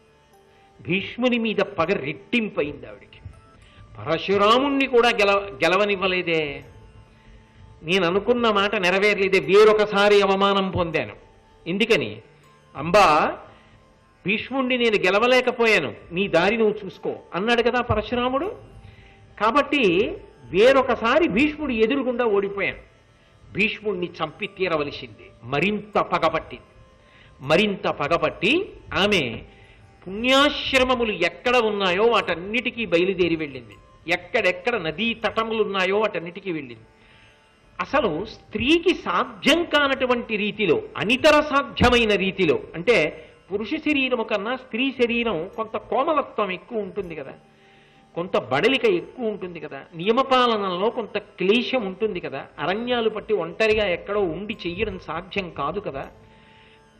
భీష్ముని మీద పగ రెట్టింపయింది ఆవిడికి. పరశురాముణ్ణి కూడా గెలవనివ్వలేదే, నేను అనుకున్న మాట నెరవేరలేదే, వేరొకసారి అవమానం పొందాను ఎందుకని? అంబా, భీష్ముణ్ణి నేను గెలవలేకపోయాను, నీ దారి నువ్వు చూసుకో అన్నాడు కదా పరశురాముడు. కాబట్టి వేరొకసారి భీష్ముడు ఎదురుగుండా ఓడిపోయాను. భీష్ముణ్ణి చంపి తీరవలసింది. మరింత పగపట్టి ఆమె పుణ్యాశ్రమములు ఎక్కడ ఉన్నాయో వాటన్నిటికీ బయలుదేరి వెళ్ళింది. ఎక్కడెక్కడ నదీ తటములు ఉన్నాయో వాటన్నిటికీ వెళ్ళింది. అసలు స్త్రీకి సాధ్యం కానటువంటి రీతిలో, అనితర సాధ్యమైన రీతిలో, అంటే పురుష శరీరము కన్నా స్త్రీ శరీరం కొంత కోమలత్వం ఎక్కువ ఉంటుంది కదా, కొంత బడలిక ఎక్కువ ఉంటుంది కదా, నియమపాలనలో కొంత క్లేశం ఉంటుంది కదా, అరణ్యాలు పట్టి ఒంటరిగా ఎక్కడో ఉండి చెయ్యడం సాధ్యం కాదు కదా.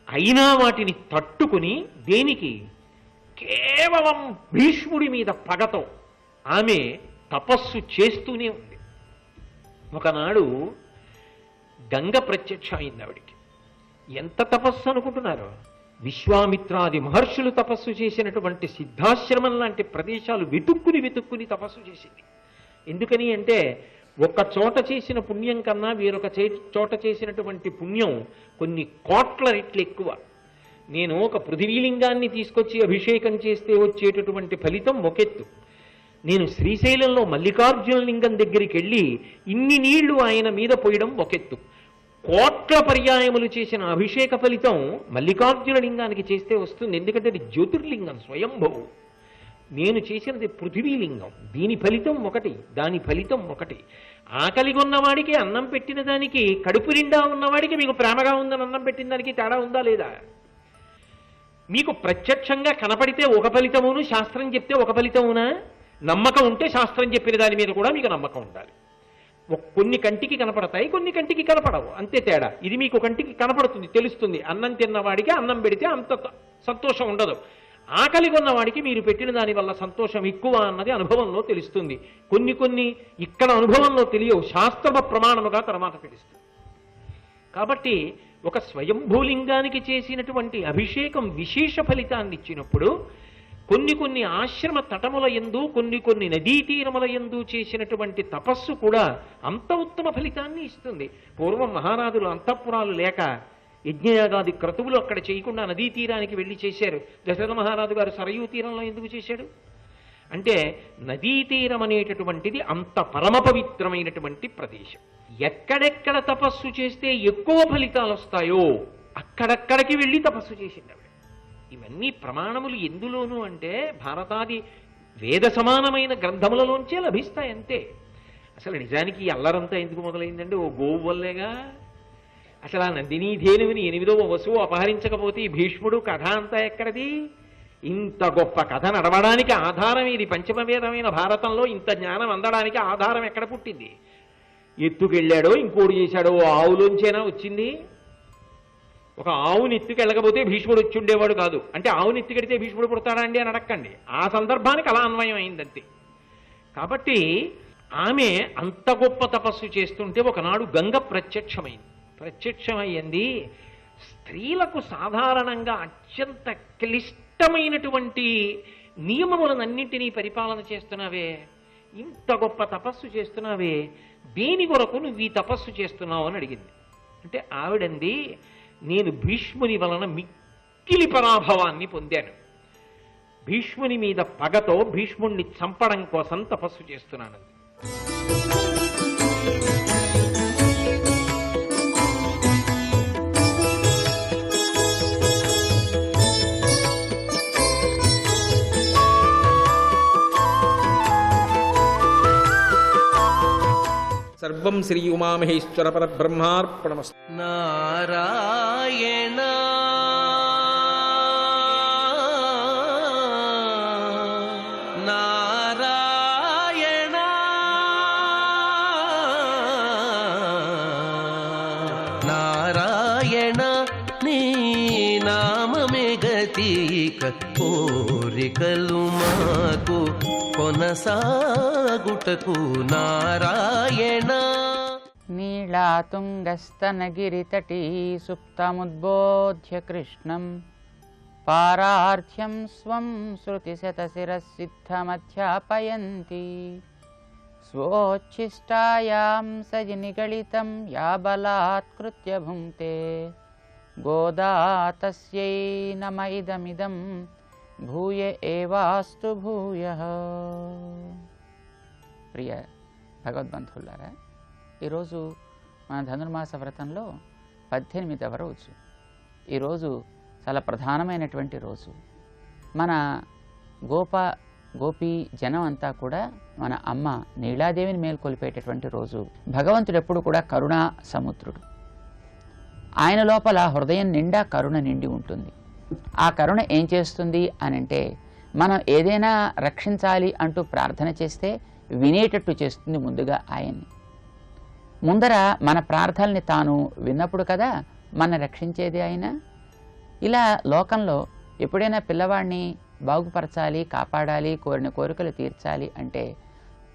అయినా వాటిని తట్టుకుని దేనికి? కేవలం భీష్ముడి మీద పగతో ఆమె తపస్సు చేస్తూనే ఉంది. ఒకనాడు గంగ ప్రత్యక్షమైంది ఆవిడికి. ఎంత తపస్సు అనుకుంటున్నారు? విశ్వామిత్రాది మహర్షులు తపస్సు చేసినటువంటి సిద్ధాశ్రమం లాంటి ప్రదేశాలు వెతుక్కుని తపస్సు చేసింది. ఎందుకని అంటే ఒక చోట చేసిన పుణ్యం కన్నా వేరొక చోట చేసినటువంటి పుణ్యం కొన్ని కోట్ల రెట్లు ఎక్కువ. నేను ఒక పృథివీలింగాన్ని తీసుకొచ్చి అభిషేకం చేస్తే వచ్చేటటువంటి ఫలితం ఒకెత్తు, నేను శ్రీశైలంలో మల్లికార్జున లింగం దగ్గరికి వెళ్ళి ఇన్ని నీళ్లు ఆయన మీద పోయడం ఒకెత్తు. కోట్ల పర్యాయములు చేసిన అభిషేక ఫలితం మల్లికార్జున లింగానికి చేస్తే వస్తుంది. ఎందుకంటే అది జ్యోతిర్లింగం, స్వయంభవు. నేను చేసినది పృథివీలింగం. దీని ఫలితం ఒకటి, దాని ఫలితం ఒకటి. ఆకలిగా ఉన్నవాడికి అన్నం పెట్టిన దానికి, కడుపు నిండా ఉన్నవాడికి మీకు ప్రేమగా ఉందని అన్నం పెట్టిన దానికి తేడా ఉందా లేదా? మీకు ప్రత్యక్షంగా కనపడితే ఒక ఫలితమును, శాస్త్రం చెప్తే ఒక ఫలితమునా? నమ్మకం ఉంటే శాస్త్రం చెప్పిన దాని మీద కూడా మీకు నమ్మకం ఉండాలి. కొన్ని కంటికి కనపడతాయి, కొన్ని కంటికి కనపడవు, అంతే తేడా. ఇది మీకు కంటికి కనపడుతుంది, తెలుస్తుంది. అన్నం తిన్నవాడికి అన్నం పెడితే అంత సంతోషం ఉండదు. ఆకలి ఉన్నవాడికి మీరు పెట్టిన దాని వల్ల సంతోషం ఎక్కువ అన్నది అనుభవంలో తెలుస్తుంది. కొన్ని ఇక్కడ అనుభవంలో తెలియవు, శాస్త్ర ప్రమాణముగా తర్వాత తెలుస్తుంది. కాబట్టి ఒక స్వయంభూలింగానికి చేసినటువంటి అభిషేకం విశేష ఫలితాన్ని ఇచ్చినప్పుడు కొన్ని ఆశ్రమ తటముల యందు, కొన్ని నదీ తీరముల యందు చేసినటువంటి తపస్సు కూడా అంత ఉత్తమ ఫలితాన్ని ఇస్తుంది. పూర్వం మహారాజులు అంతఃపురాలు లేక యజ్ఞయాగాది క్రతువులు అక్కడ చేయకుండా నదీ తీరానికి వెళ్ళి చేశారు. దశరథ మహారాజు గారు సరయూ తీరంలో ఎందుకు చేశాడు అంటే నదీ తీరం అనేటటువంటిది అంత పరమ పవిత్రమైనటువంటి ప్రదేశం. ఎక్కడెక్కడ తపస్సు చేస్తే ఎక్కువ ఫలితాలు వస్తాయో అక్కడక్కడికి వెళ్ళి తపస్సు చేసింది ఆవిడ. ఇవన్నీ ప్రమాణములు ఎందులోనూ అంటే భారతాది వేద సమానమైన గ్రంథములలోంచే లభిస్తాయి అంతే. అసలు నిజానికి ఈ అల్లరంతా ఎందుకు మొదలైందంటే ఓ గోవు వల్లేగా. అసలు ఆ నందినీ ధేనువుని 8వ వసువు అపహరించకపోతే ఈ భీష్ముడు కథ అంతా ఎక్కడది? ఇంత గొప్ప కథ నడవడానికి ఆధారం ఇది. పంచమవేదమైన భారతంలో ఇంత జ్ఞానం అందడానికి ఆధారం ఎక్కడ పుట్టింది? ఎత్తుకెళ్ళాడో ఇంకోటి చేశాడో ఆవులోంచేనా వచ్చింది? ఒక ఆవుని ఎత్తుకెళ్ళకపోతే భీష్ముడు వచ్చి ఉండేవాడు కాదు. అంటే ఆవుని ఎత్తుకెడితే భీష్ముడు పుడతాడా అండి అని అడక్కండి. ఆ సందర్భానికి అలా అన్వయం అయిందంతే. కాబట్టి ఆమె అంత గొప్ప తపస్సు చేస్తుంటే ఒకనాడు గంగ ప్రత్యక్షమయ్యింది. స్త్రీలకు సాధారణంగా అత్యంత క్లిష్టమైనటువంటి నియమములనన్నింటినీ పరిపాలన చేస్తున్నావే, ఇంత గొప్ప తపస్సు చేస్తున్నావే, దేని కొరకు నువ్వు ఈ తపస్సు చేస్తున్నావు అని అడిగింది. అంటే ఆవిడంది, నేను భీష్ముని వలన మిక్కిలి పరాభవాన్ని పొందాను. భీష్ముని మీద పగతో భీష్ముణ్ణి చంపడం కోసం తపస్సు చేస్తున్నాను. సర్వం శ్రీ ఉమామహేశ్వర పరబ్రహ్మార్పణమస్తు. నారాయణ నారాయణ నారాయణ నీ నామమే గతిక కోరికలు మాకు కొనసాగుటకు నారాయణ. నీళాతుంగస్తనగిరితటీ సుప్తముద్బోధ్య కృష్ణం పారార్థ్యం స్వం శృతిశతశిరసిద్ధమధ్యాపయంతి స్వోచ్ఛిష్టాయాం సజి నిగళితం యా బలాత్కృత్య భుంక్తే గోదా తస్యై నమ ఇదమిదం భూయ ఏవాస్తు భూయః. ప్రియ భగవద్బంధువులారా, ఈరోజు మన ధనుర్మాస వ్రతంలో 18వ రోజు. ఈరోజు చాలా ప్రధానమైనటువంటి రోజు. మన గోపీ జనం అంతా కూడా మన అమ్మ నీలాదేవిని మేల్కొల్పేటటువంటి రోజు. భగవంతుడు ఎప్పుడు కూడా కరుణా సముద్రుడు. ఆయన లోపల హృదయం నిండా కరుణ నిండి ఉంటుంది. ఆ కరుణ ఏం చేస్తుంది అనంటే, మనం ఏదైనా రక్షించాలి అంటూ ప్రార్థన చేస్తే వినేటట్టు చేస్తుంది ముందుగా ఆయన్ని. ముందర మన ప్రార్థనల్ని తాను విన్నప్పుడు కదా మన రక్షించేది ఆయన. ఇలా లోకంలో ఎప్పుడైనా పిల్లవాడిని బాగుపరచాలి, కాపాడాలి, కోరిన కోరికలు తీర్చాలి అంటే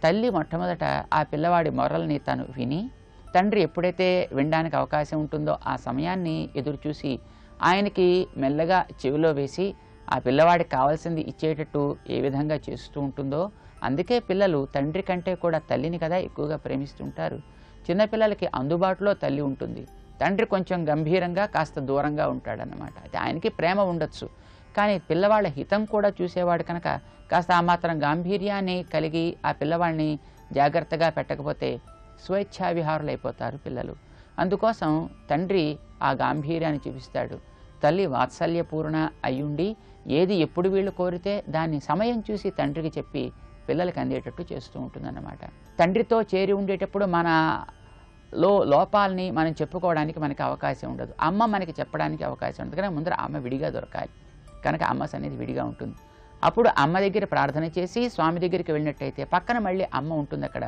తల్లి మొట్టమొదట ఆ పిల్లవాడి మొరల్ని తను విని, తండ్రి ఎప్పుడైతే వినడానికి అవకాశం ఉంటుందో ఆ సమయాన్ని ఎదురు చూసి ఆయనకి మెల్లగా చెవిలో వేసి ఆ పిల్లవాడికి కావాల్సింది ఇచ్చేటట్టు ఏ విధంగా చేస్తూ ఉంటుందో, అందుకే పిల్లలు తండ్రి కంటే కూడా తల్లిని కదా ఎక్కువగా ప్రేమిస్తుంటారు. చిన్నపిల్లలకి అందుబాటులో తల్లి ఉంటుంది, తండ్రి కొంచెం గంభీరంగా కాస్త దూరంగా ఉంటాడన్నమాట. అయితే ఆయనకి ప్రేమ ఉండొచ్చు, కానీ పిల్లవాళ్ళ హితం కూడా చూసేవాడు కనుక కాస్త ఆ మాత్రం గాంభీర్యాన్ని కలిగి ఆ పిల్లవాడిని జాగ్రత్తగా పెట్టకపోతే స్వేచ్ఛా విహారులు అయిపోతారు పిల్లలు. అందుకోసం తండ్రి ఆ గాంభీర్యాన్ని చూపిస్తాడు. తల్లి వాత్సల్యపూర్ణ అయ్యుండి ఏది ఎప్పుడు వీళ్ళు కోరితే దాన్ని సమయం చూసి తండ్రికి చెప్పి పిల్లలకి అందేటట్టు చేస్తూ ఉంటుందన్నమాట. తండ్రితో చేరి ఉండేటప్పుడు మన లోపాలని మనం చెప్పుకోవడానికి మనకి అవకాశం ఉండదు. అమ్మ మనకి చెప్పడానికి అవకాశం ఉండదు, కానీ ముందర అమ్మ విడిగా దొరకాలి కనుక అమ్మ సన్నిధి విడిగా ఉంటుంది. అప్పుడు అమ్మ దగ్గర ప్రార్థన చేసి స్వామి దగ్గరికి వెళ్ళినట్టయితే పక్కన మళ్ళీ అమ్మ ఉంటుంది అక్కడ.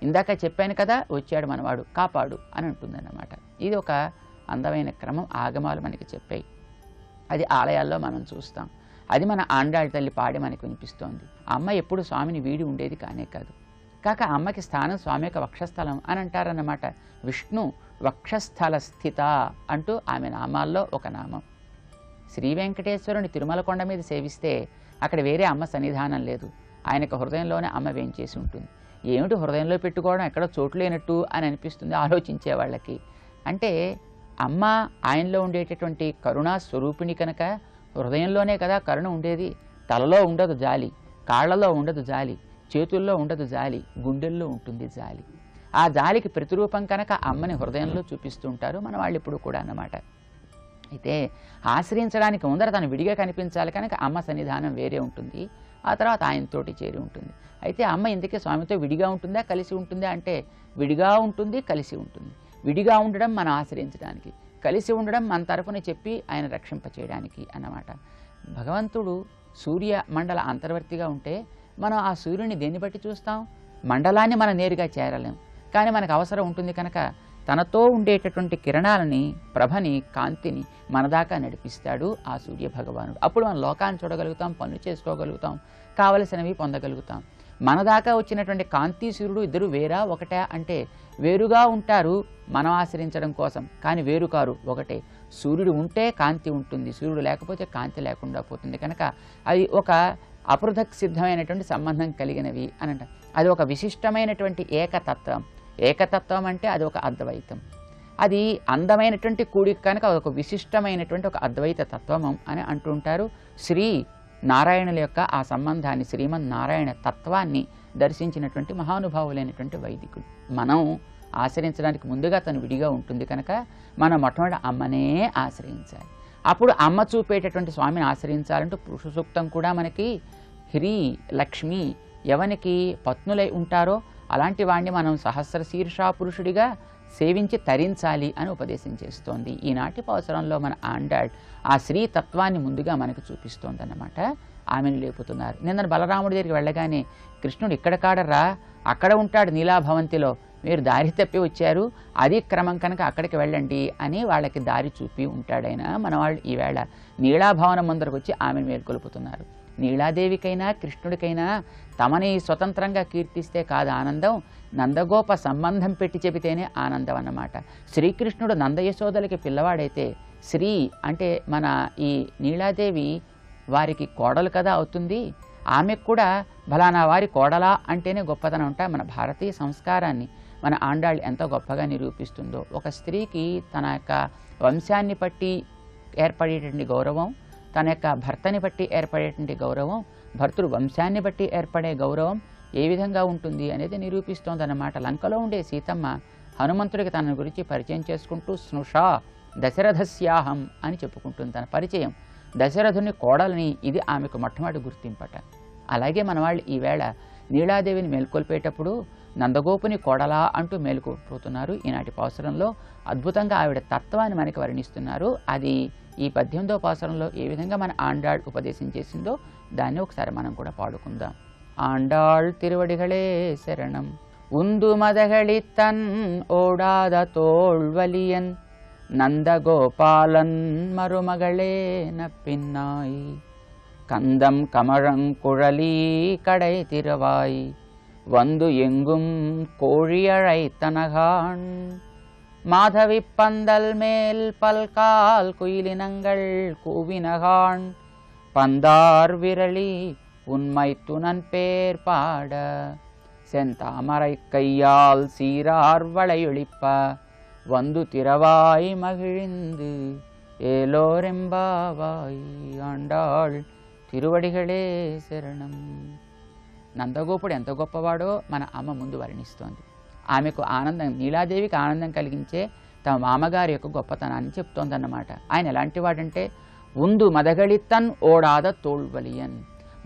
ఇందాక చెప్పాను కదా, వచ్చాడు మనవాడు కాపాడు అని ఉంటుందన్నమాట. ఇది ఒక అందమైన క్రమం ఆగమాలు మనకి చెప్పాయి. అది ఆలయాల్లో మనం చూస్తాం. అది మన ఆండాళ్ళ తల్లి పాడి మనకు వినిపిస్తోంది. అమ్మ ఎప్పుడు స్వామిని వీడి ఉండేది కానే కాదు. కాక అమ్మకి స్థానం స్వామి యొక్క వక్షస్థలం అని అంటారన్నమాట. విష్ణు వక్షస్థల స్థిత అంటూ ఆమె నామాల్లో ఒక నామం. శ్రీ వెంకటేశ్వరుని తిరుమల కొండ మీద సేవిస్తే అక్కడ వేరే అమ్మ సన్నిధానం లేదు, ఆయనకు హృదయంలోనే అమ్మ వేంచేసి ఉంటుంది. ఏమిటి హృదయంలో పెట్టుకోవడం, ఎక్కడ చోటు లేనట్టు అని అనిపిస్తుంది ఆలోచించే వాళ్ళకి. అంటే అమ్మ ఆయనలో ఉండేటటువంటి కరుణా స్వరూపిణి కనుక హృదయంలోనే కదా కరుణ ఉండేది. తలలో ఉండదు జాలి, కాళ్లలో ఉండదు జాలి, చేతుల్లో ఉండదు జాలి, గుండెల్లో ఉంటుంది జాలి. ఆ జాలికి ప్రతిరూపం కనుక అమ్మని హృదయంలో చూపిస్తూ ఉంటారు మన వాళ్ళు ఇప్పుడు కూడా అన్నమాట. అయితే ఆశ్రయించడానికి ముందర తను విడిగా కనిపించాలి కనుక అమ్మ సన్నిధానం వేరే ఉంటుంది, ఆ తర్వాత ఆయనతోటి చేరి ఉంటుంది. అయితే అమ్మ ఇందుకే స్వామితో విడిగా ఉంటుందా కలిసి ఉంటుందా అంటే విడిగా ఉంటుంది, కలిసి ఉంటుంది. విడిగా ఉండడం మనం ఆశ్రయించడానికి, కలిసి ఉండడం మన తరపున చెప్పి ఆయన రక్షింపచేయడానికి అన్నమాట. భగవంతుడు సూర్య మండల అంతర్వర్తిగా ఉంటే మనం ఆ సూర్యుని దేన్ని బట్టి చూస్తాం? మండలాన్ని మనం నేరుగా చేరలేం, కానీ మనకు అవసరం ఉంటుంది కనుక తనతో ఉండేటటువంటి కిరణాలని, ప్రభని, కాంతిని మన దాకా నడిపిస్తాడు ఆ సూర్య భగవానుడు. అప్పుడు మనం లోకాన్ని చూడగలుగుతాం, పనులు చేసుకోగలుగుతాం, కావలసినవి పొందగలుగుతాం. మన దాకా వచ్చినటువంటి కాంతి సూర్యుడు ఇద్దరు వేరా ఒకటే అంటే వేరుగా ఉంటారు మనం ఆశ్రయించడం కోసం, కానీ వేరు కారు ఒకటే. సూర్యుడు ఉంటే కాంతి ఉంటుంది, సూర్యుడు లేకపోతే కాంతి లేకుండా పోతుంది. కనుక అది ఒక అపృథక్ సిద్ధమైనటువంటి సంబంధం కలిగినవి అని అంట. అది ఒక విశిష్టమైనటువంటి ఏకతత్వం. ఏకతత్వం అంటే అది ఒక అద్వైతం. అది అందమైనటువంటి కూడిక కనుక అదొక విశిష్టమైనటువంటి ఒక అద్వైత తత్వం అని అంటుంటారు. శ్రీ నారాయణుల యొక్క ఆ సంబంధాన్ని, శ్రీమన్నారాయణ తత్వాన్ని దర్శించినటువంటి మహానుభావులైనటువంటి వైదికుడు. మనం ఆశ్రయించడానికి ముందుగా తను విడిగా ఉంటుంది కనుక మనం మొట్టమొదటి అమ్మనే ఆశ్రయించాలి. అప్పుడు అమ్మ చూపేటటువంటి స్వామిని ఆశ్రయించాలంటూ పురుష సూక్తం కూడా మనకి హ్రీ లక్ష్మి ఎవనికి పత్నులై ఉంటారో అలాంటి వాడిని మనం సహస్ర శీర్షా పురుషుడిగా సేవించి తరించాలి అని ఉపదేశం చేస్తోంది. ఈనాటి అవసరంలో మన ఆండాళ్ ఆ శ్రీ తత్వాన్ని ముందుగా మనకు చూపిస్తోంది అన్నమాట. ఆమెను లేపుతున్నారు. నిన్న బలరాముడి దగ్గరికి వెళ్ళగానే కృష్ణుడు ఇక్కడ కాడరా, అక్కడ ఉంటాడు నీలాభవంతిలో, మీరు దారి తప్పి వచ్చారు, అది క్రమం కనుక అక్కడికి వెళ్ళండి అని వాళ్ళకి దారి చూపి ఉంటాడైనా. మన వాళ్ళు ఈవేళ నీలాభవనం ముందరకు వచ్చి ఆమెను మేల్కొల్పుతున్నారు. నీలాదేవికైనా కృష్ణుడికైనా తమని స్వతంత్రంగా కీర్తిస్తే కాదు ఆనందం, నందగోప సంబంధం పెట్టి చెబితేనే ఆనందం అన్నమాట. శ్రీకృష్ణుడు నందయశోదలకి పిల్లవాడైతే శ్రీ అంటే మన ఈ నీలాదేవి వారికి కోడలు కదా అవుతుంది. ఆమెకు కూడా బలానా వారి కోడలా అంటేనే గొప్పతనం ఉంటా. మన భారతీయ సంస్కారాన్ని మన ఆండాళ్ళు ఎంత గొప్పగా నిరూపిస్తుందో. ఒక స్త్రీకి తన యొక్క వంశాన్ని బట్టి ఏర్పడేటువంటి గౌరవం, తన యొక్క భర్తని బట్టి ఏర్పడేటువంటి గౌరవం, భర్తృ వంశాన్ని బట్టి ఏర్పడే గౌరవం ఏ విధంగా ఉంటుంది అనేది నిరూపిస్తోందన్నమాట. లంకలో ఉండే సీతమ్మ హనుమంతుడికి తన గురించి పరిచయం చేసుకుంటూ స్నుషా దశరథస్యాహం అని చెప్పుకుంటుంది. తన పరిచయం దశరథుని కోడలని ఇది ఆమెకు మొట్టమొదటి గుర్తింపట. అలాగే మన వాళ్ళు ఈవేళ నీలాదేవిని మేల్కొల్పేటప్పుడు నందగోపుని కోడలా అంటూ మేల్కొల్పుతున్నారు. ఈనాటి పాసురంలో అద్భుతంగా ఆవిడ తత్వాన్ని మనకి వర్ణిస్తున్నారు. అది ఈ 18వ పాసురంలో ఏ విధంగా మన ఆండాళ్ ఉపదేశం చేసిందో దాన్ని ఒకసారి మనం కూడా పాడుకుందాం. ఆండాళ్ తిరువడిగళే శరణం. உந்து மதகளித்தன் ஓடாத தோள்வலியன் நந்தகோபாலன் மருமகளே நப்பின்னாய் கந்தம் கமழங்குழலி கடை திறவாய் வந்து எங்கும் கோழியழைத்தனகான் மாதவி பந்தல் மேல் பல்கால் குயிலினங்கள் கூவினகான் பந்தார் விரலி உண்மை துணன் பேர் பாட செந்தாமரை கையால் சீரார் வளையொழிப்ப வந்து திறவாய் மகிழ்ந்து ఏలోరెంబావాయి. ఆండాళ్ తిరువడిగళే శరణం. నందగోపుడు ఎంత గొప్పవాడో మన అమ్మ ముందు వర్ణిస్తోంది. ఆమెకు ఆనందం, నీలాదేవికి ఆనందం కలిగించే తమ మామగారి యొక్క గొప్పతనాన్ని చెప్తోందన్నమాట. ఆయన ఎలాంటి వాడంటే ఉందు మదగళిత్తన్ ఓడాద తోల్వలియన్,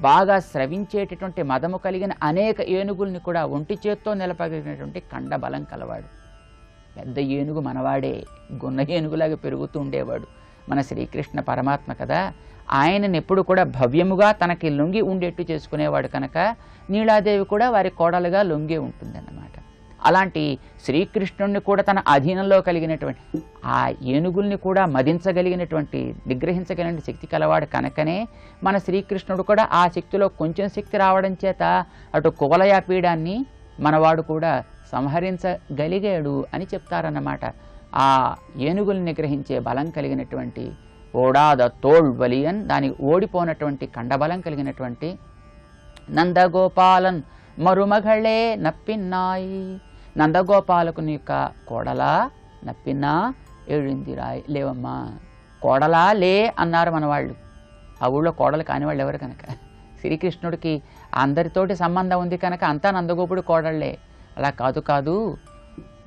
బాగా స్రవించేటటువంటి మదము కలిగిన అనేక ఏనుగుల్ని కూడా ఒంటి చేత్తో నిలపగలిగినటువంటి కండబలం కలవాడు. పెద్ద ఏనుగు మనవాడే, గున్న ఏనుగులాగా పెరుగుతూ ఉండేవాడు మన శ్రీకృష్ణ పరమాత్మ కదా. ఆయనని ఎప్పుడు కూడా భవ్యముగా తనకి లొంగి ఉండేట్టు చేసుకునేవాడు కనుక నీలాదేవి కూడా వారి కోడలుగా లొంగే ఉంటుందన్నమాట. అలాంటి శ్రీకృష్ణుణ్ణి కూడా తన అధీనంలో కలిగినటువంటి ఆ ఏనుగుల్ని కూడా మదించగలిగినటువంటి, నిగ్రహించగలిగిన శక్తి కలవాడు కనుకనే మన శ్రీకృష్ణుడు కూడా ఆ శక్తిలో కొంచెం శక్తి రావడం చేత అటు కువలయాపీడాన్ని మనవాడు కూడా సంహరించగలిగాడు అని చెప్తారన్నమాట. ఆ ఏనుగుల్ని నిగ్రహించే బలం కలిగినటువంటి ఓడాద తోల్వలియన్, దానికి ఓడిపోనటువంటి కండబలం కలిగినటువంటి నందగోపాలన్ మరుమగళే నప్పిన్నాయి. నందగోపాలకుని యొక్క కోడలా నప్పిన్నా ఏడిందిరాయ్. లేవమ్మా కోడలా లే అన్నారు మన వాళ్ళు. ఆ ఊళ్ళో కోడలు కాని వాళ్ళు ఎవరు కనుక శ్రీకృష్ణుడికి అందరితోటి సంబంధం ఉంది కనుక అంతా నందగోపుడు కోడళ్లే. అలా కాదు,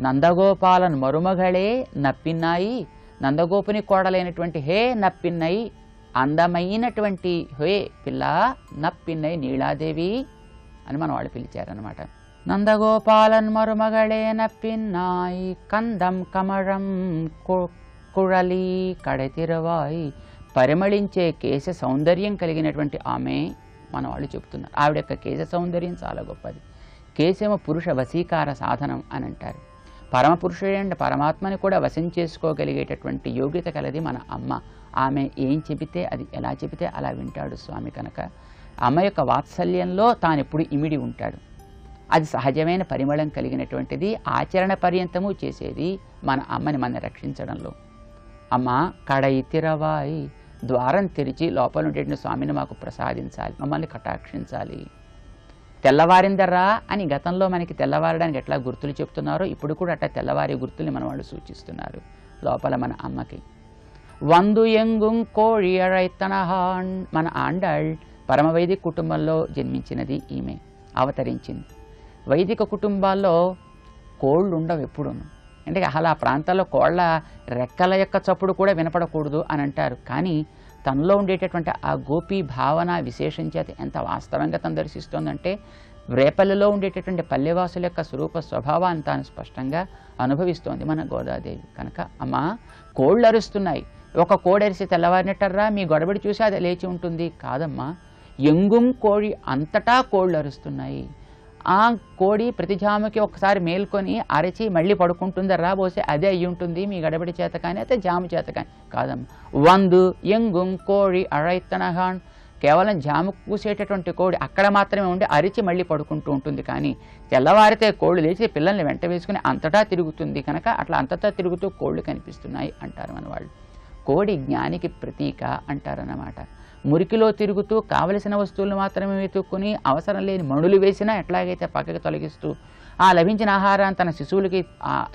నందగోపాలన్ మరుమగళే నప్పిన్నాయి. నందగోపుని కోడలైనటువంటి హే నప్పిన్నయి, అందమైనటువంటి హే పిల్ల నప్పిన్నయి నీలాదేవి అని మన వాళ్ళు పిలిచారనమాట. నందగోపాలన్ మరుమగళే నప్పిన్నాయి కందం కమళం కుళలి కడతిరవాయి. పరిమళించే కేశ సౌందర్యం కలిగినటువంటి ఆమె మన వాళ్ళు చెబుతున్నారు. ఆవిడ యొక్క కేశ సౌందర్యం చాలా గొప్పది. కేశము పురుష వశీకార సాధనం అని అంటారు. పరమపురుషుడైన పరమాత్మని కూడా వశం చేసుకోగలిగేటటువంటి యోగ్యత కలది మన అమ్మ. ఆమె ఏం చెబితే అది, ఎలా చెబితే అలా వింటాడు స్వామి కనుక అమ్మ యొక్క వాత్సల్యంలో తాను ఎప్పుడు ఇమిడి ఉంటాడు. అది సహజమైన పరిమళం కలిగినటువంటిది. ఆచరణ పర్యంతము చేసేది మన అమ్మని మన రక్షించడంలో. అమ్మ కడై తిరవాయి, ద్వారం తెరిచి లోపల ఉండేటువంటి స్వామిని మాకు ప్రసాదించాలి, మమ్మల్ని కటాక్షించాలి. తెల్లవారిందర్రా అని గతంలో మనకి తెల్లవారడానికి ఎట్లా గుర్తులు చెప్తున్నారో ఇప్పుడు కూడా అట్లా తెల్లవారి గుర్తుల్ని మన వాళ్ళు సూచిస్తున్నారు లోపల మన అమ్మకి. వందు ఎంగుం కోళి అழைத்தனகான். మన ఆండాళ్ పరమ వైదిక కుటుంబంలో జన్మించినది ఈమె, అవతరించింది. వైదిక కుటుంబాల్లో కోళ్ళు ఉండవు ఎప్పుడూను. అంటే అలా ఆ ప్రాంతాల్లో కోళ్ళ రెక్కల యొక్క చప్పుడు కూడా వినపడకూడదు అని అంటారు. కానీ తనలో ఉండేటటువంటి ఆ గోపీ భావన విశేషం చేత ఎంత వాస్తవంగా తను దర్శిస్తోందంటే రేపల్లిలో ఉండేటటువంటి పల్లెవాసుల యొక్క స్వరూప స్వభావాన్ని తాను స్పష్టంగా అనుభవిస్తోంది మన గోదాదేవి కనుక. అమ్మ కోళ్ళు అరుస్తున్నాయి, ఒక కోడరిసి తెల్లవారినట్టర్రా మీ గొడబడి చూసి అది లేచి ఉంటుంది కాదమ్మా. ఎంగుం కోడి అంతటా కోళ్ళు అరుస్తున్నాయి. ఆ కోడి ప్రతి జాముకి ఒకసారి మేల్కొని అరచి మళ్ళీ పడుకుంటుందర్రా బోసే అదే అయ్యి ఉంటుంది మీ గడబడి చేత కానీ అయితే జాము చేత కానీ కాదమ్మా. వందు ఎంగుం కోడి అழைத்தனகான். కేవలం జాము కూసేటటువంటి కోడి అక్కడ మాత్రమే ఉండి అరిచి మళ్ళీ పడుకుంటూ ఉంటుంది. కానీ తెల్లవారితే కోళ్ళు లేచి పిల్లల్ని వెంట వేసుకుని అంతటా తిరుగుతుంది కనుక అట్లా అంతటా తిరుగుతూ కోళ్ళు కనిపిస్తున్నాయి అంటారు మన వాళ్ళు. కోడి జ్ఞానికి ప్రతీక అంటారన్నమాట. మురికిలో తిరుగుతూ కావలసిన వస్తువులు మాత్రమే వెతుక్కుని అవసరం లేని మణులు వేసినా ఎట్లాగైతే పక్కకి తొలగిస్తూ ఆ లభించిన ఆహారాన్ని తన శిశువులకి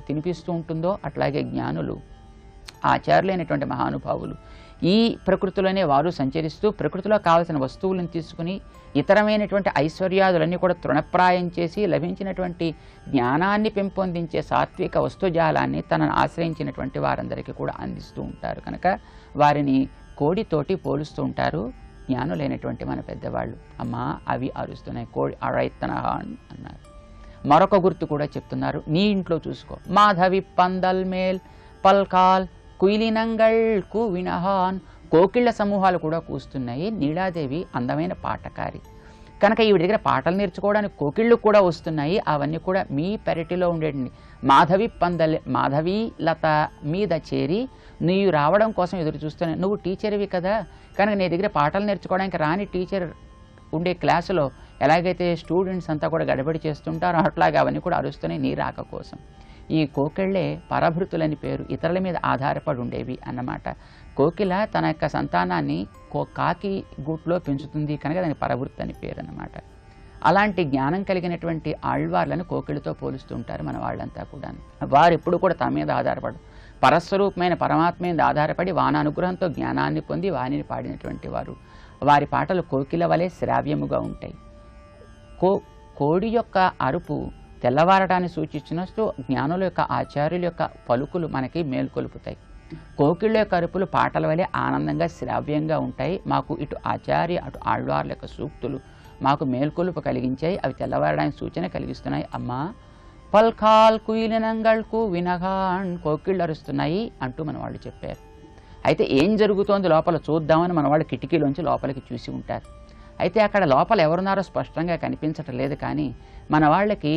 తినిపిస్తూ ఉంటుందో అట్లాగే జ్ఞానులు, ఆచార్యులైనటువంటి మహానుభావులు ఈ ప్రకృతిలోనే వారు సంచరిస్తూ ప్రకృతిలో కావలసిన వస్తువులను తీసుకుని ఇతరమైనటువంటి ఐశ్వర్యాదులన్నీ కూడా తృణప్రాయం చేసి లభించినటువంటి జ్ఞానాన్ని పెంపొందించే సాత్విక వస్తుజాలాన్ని తనను ఆశ్రయించినటువంటి వారందరికీ కూడా అందిస్తూ ఉంటారు కనుక వారిని కోడితోటి పోలుస్తూ ఉంటారు జ్ఞానులైనటువంటి మన పెద్దవాళ్ళు. అమ్మా అవి అరుస్తున్నాయి, కోడి అరైతనహాన్ అన్నారు. మరొక గుర్తు కూడా చెప్తున్నారు, నీ ఇంట్లో చూసుకో. మాధవి పందల్ మేల్ పల్కాల్ కుయిలినంగల్ కువినహాన్, కోకిళ్ల సమూహాలు కూడా కూస్తున్నాయి. నీలాదేవి అందమైన పాటకారి కనుక ఈవిడ దగ్గర పాటలు నేర్చుకోవడానికి కోకిళ్ళు కూడా వస్తున్నాయి. అవన్నీ కూడా మీ పెరటిలో ఉండేటండి. మాధవి పందల్, మాధవి లత మీద చేరి నీవు రావడం కోసం ఎదురు చూస్తున్నాయి. నువ్వు టీచర్వి కదా కనుక నీ దగ్గర పాటలు నేర్చుకోవడానికి రాని టీచర్ ఉండే క్లాసులో ఎలాగైతే స్టూడెంట్స్ అంతా కూడా గడబడి చేస్తుంటారో అట్లాగే అవన్నీ కూడా అరుస్తున్నాయి నీ రాక కోసం. ఈ కోకిళ్ళే పరభృతులని పేరు, ఇతరుల మీద ఆధారపడి ఉండేవి అన్నమాట. కోకిల తన యొక్క సంతానాన్ని కాకి గూట్లో పెంచుతుంది కనుక దానికి పరభృత్ అని పేరు అన్నమాట. అలాంటి జ్ఞానం కలిగినటువంటి ఆళ్వార్లను కోకిళ్ళతో పోలుస్తూ ఉంటారు మన వాళ్ళంతా కూడా. వారు ఎప్పుడు కూడా తమ మీద ఆధారపడు, పరస్వరూపమైన పరమాత్మ మీద ఆధారపడి వానానుగ్రహంతో జ్ఞానాన్ని పొంది వాణిని పాడినటువంటి వారు. వారి పాటలు కోకిల వలె శ్రావ్యముగా ఉంటాయి. కోడి యొక్క అరుపు తెల్లవారటాన్ని సూచించినట్టు జ్ఞానుల యొక్క ఆచార్యుల యొక్క పలుకులు మనకి మేల్కొలుపుతాయి. కోకిళ్ళ యొక్క అరుపులు పాటల వలె ఆనందంగా శ్రావ్యంగా ఉంటాయి. మాకు ఇటు ఆచార్య అటు ఆళ్వార్ల యొక్క సూక్తులు మాకు మేల్కొలుపు కలిగించాయి. అవి తెల్లవారడానికి సూచన కలిగిస్తున్నాయి. అమ్మా పల్కాల్ కుయిలినంగళ్కు వినగాన్, కోకిళ్ళు అరుస్తున్నాయి అంటూ మన వాళ్ళు చెప్పారు. అయితే ఏం జరుగుతోంది లోపల చూద్దామని మన వాళ్ళు కిటికీలోంచి లోపలికి చూసి ఉంటారు. అయితే అక్కడ లోపల ఎవరున్నారో స్పష్టంగా కనిపించటం లేదు. కానీ మన వాళ్ళకి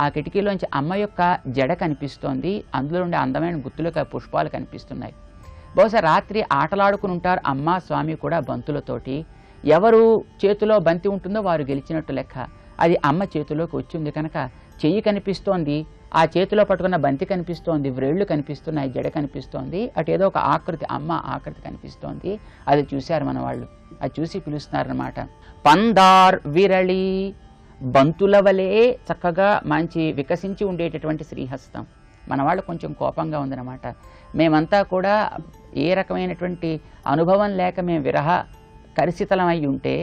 ఆ కిటికీలోంచి అమ్మ యొక్క జడ కనిపిస్తోంది. అందులో ఉండే అందమైన గుత్తులుగా పుష్పాలు కనిపిస్తున్నాయి. బహుశా రాత్రి ఆటలాడుకుని ఉంటారు అమ్మ స్వామి కూడా బంతులతోటి. ఎవరు చేతిలో బంతి ఉంటుందో వారు గెలిచినట్టు లెక్క. అది అమ్మ చేతిలోకి వచ్చింది కనుక చెయ్యి కనిపిస్తోంది, ఆ చేతిలో పట్టుకున్న బంతి కనిపిస్తోంది, వ్రేళ్లు కనిపిస్తున్నాయి, జడ కనిపిస్తోంది, అటు ఏదో ఒక ఆకృతి అమ్మ ఆకృతి కనిపిస్తోంది. అది చూశారు మన వాళ్ళు, అది చూసి పిలుస్తున్నారన్నమాట. పందార్ విరళి, బంతుల వలె చక్కగా మంచి వికసించి ఉండేటటువంటి శ్రీహస్తం. మన వాళ్ళు కొంచెం కోపంగా ఉందన్నమాట. మేమంతా కూడా ఏ రకమైనటువంటి అనుభవం లేక మేము విరహ కరిసితలమై ఉంటే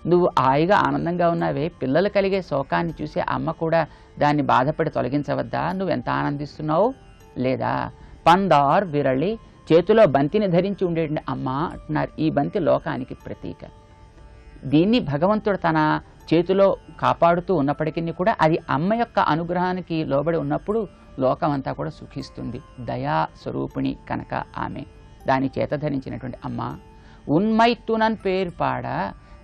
నువ్వు హాయిగా ఆనందంగా ఉన్నావే, పిల్లలు కలిగే శోకాన్ని చూసి అమ్మ కూడా దాన్ని బాధపడి తొలగించవద్దా, నువ్వెంత ఆనందిస్తున్నావు లేదా? పందార్ విరళి, చేతిలో బంతిని ధరించి ఉండేటువంటి అమ్మ అంటున్నారు. ఈ బంతి లోకానికి ప్రతీక. దీన్ని భగవంతుడు తన చేతిలో కాపాడుతూ ఉన్నప్పటికీ కూడా అది అమ్మ యొక్క అనుగ్రహానికి లోబడి ఉన్నప్పుడు లోకమంతా కూడా సుఖిస్తుంది. దయా స్వరూపిణి కనుక ఆమె దాని చేత ధరించినటువంటి అమ్మ. ఉన్మైతునన్ పేరు పాడ,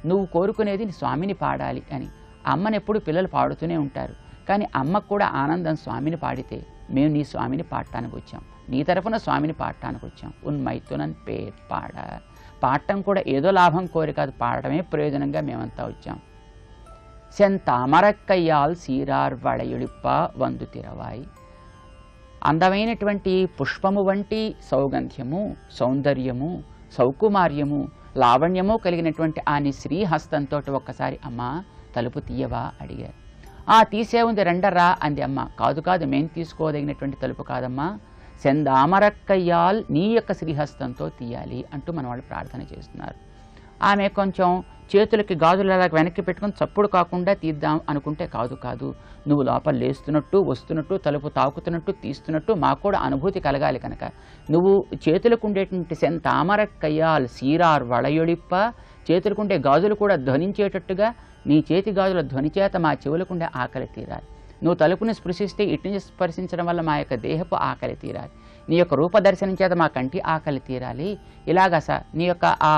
నువ్వు కోరుకునేది స్వామిని పాడాలి అని. అమ్మని ఎప్పుడు పిల్లలు పాడుతూనే ఉంటారు. కానీ అమ్మకు కూడా ఆనందం స్వామిని పాడితే మేము నీ స్వామిని పాడటానికి వచ్చాం, నీ తరఫున స్వామిని పాడటానికి వచ్చాం. ఉన్మైతునన్ పేరు పాడ, పాడటం కూడా ఏదో లాభం కోరి కాదు, పాడటమే ప్రయోజనంగా మేమంతా వచ్చాం. సెంతామరక్కయ్యాల్ సీరార్ వళయుడిప్ప వందు తిరవాయి, అందమైనటువంటి పుష్పము వంటి సౌగంధ్యము, సౌందర్యము, సౌకుమార్యము, లావణ్యము కలిగినటువంటి ఆ నీ శ్రీహస్తంతో ఒక్కసారి అమ్మ తలుపు తీయవా అడిగారు. తీసే ఉంది రెండరా అంది అమ్మ. కాదు కాదు, మేం తీసుకోదగినటువంటి తలుపు కాదమ్మా, సెందామరక్కయ్యాల్ నీ యొక్క శ్రీహస్తంతో తీయాలి అంటూ మన వాళ్ళు ప్రార్థన చేస్తున్నారు. ఆమె కొంచెం చేతులకి గాజులు అలా వెనక్కి పెట్టుకుని చప్పుడు కాకుండా తీద్దాం అనుకుంటే కాదు కాదు, నువ్వు లోపల లేస్తున్నట్టు వస్తున్నట్టు తలుపు తాకుతున్నట్టు తీస్తున్నట్టు మాకు కూడా అనుభూతి కలగాలి కనుక నువ్వు చేతులకు ఉండేటువంటి సెంతామరక్కయ్యాల్ సీరార్ వళయొడిప్ప, చేతులకుండే గాజులు కూడా ధ్వనించేటట్టుగా నీ చేతి గాజుల ధ్వని చేత మా చెవులకుండే ఆకలి తీరాలి. నువ్వు తలుపుని స్పృశిస్తే ఇటు నుంచి స్పర్శించడం వల్ల మా యొక్క దేహపు ఆకలి తీరాలి. నీ యొక్క రూపదర్శనం చేత మా కంటి ఆకలి తీరాలి. ఇలాగా నీ యొక్క ఆ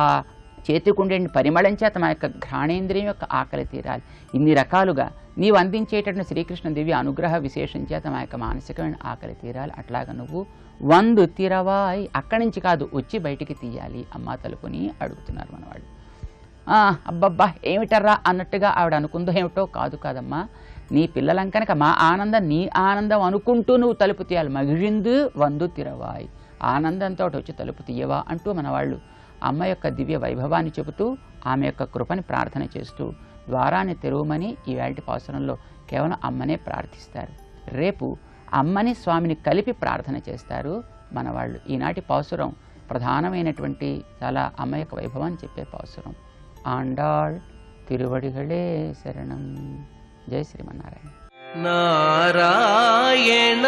చేతికుండే పరిమళం చేత మా యొక్క ఘ్రాణేంద్రియం యొక్క ఆకలి తీరాలి. ఇన్ని రకాలుగా నీవు అందించేటటువంటి శ్రీకృష్ణ దివ్య అనుగ్రహ విశేషం చేత మా యొక్క మానసికమైన ఆకలి తీరాలి. అట్లాగా నువ్వు వందు తిరవాయి, అక్కడి నుంచి కాదు వచ్చి బయటికి తీయాలి అమ్మ తలుపుని అడుగుతున్నారు మనవాళ్ళు. అబ్బబ్బా ఏమిటర్రా అన్నట్టుగా ఆవిడ అనుకుందో ఏమిటో. కాదు కాదమ్మా, నీ పిల్లలం కనుక మా ఆనందం నీ ఆనందం అనుకుంటూ నువ్వు తలుపు తీయాలి. మగిழிందు వందు తిరవాయి, ఆనందంతో వచ్చి తలుపు తీయవా అంటూ మన వాళ్ళు అమ్మ యొక్క దివ్య వైభవాన్ని చెబుతూ ఆమె యొక్క కృపని ప్రార్థన చేస్తూ ద్వారాన్ని తెరవమని ఈవేళ పాసురంలో కేవలం అమ్మనే ప్రార్థిస్తారు. రేపు అమ్మని స్వామిని కలిపి ప్రార్థన చేస్తారు మన వాళ్ళు. ఈనాటి పాసురం ప్రధానమైనటువంటి చాలా అమ్మ యొక్క వైభవాన్ని చెప్పే పాసురం. ఆండాళ్ తిరువడిగళే శరణం. జై శ్రీమన్నారాయణ. నారాయణ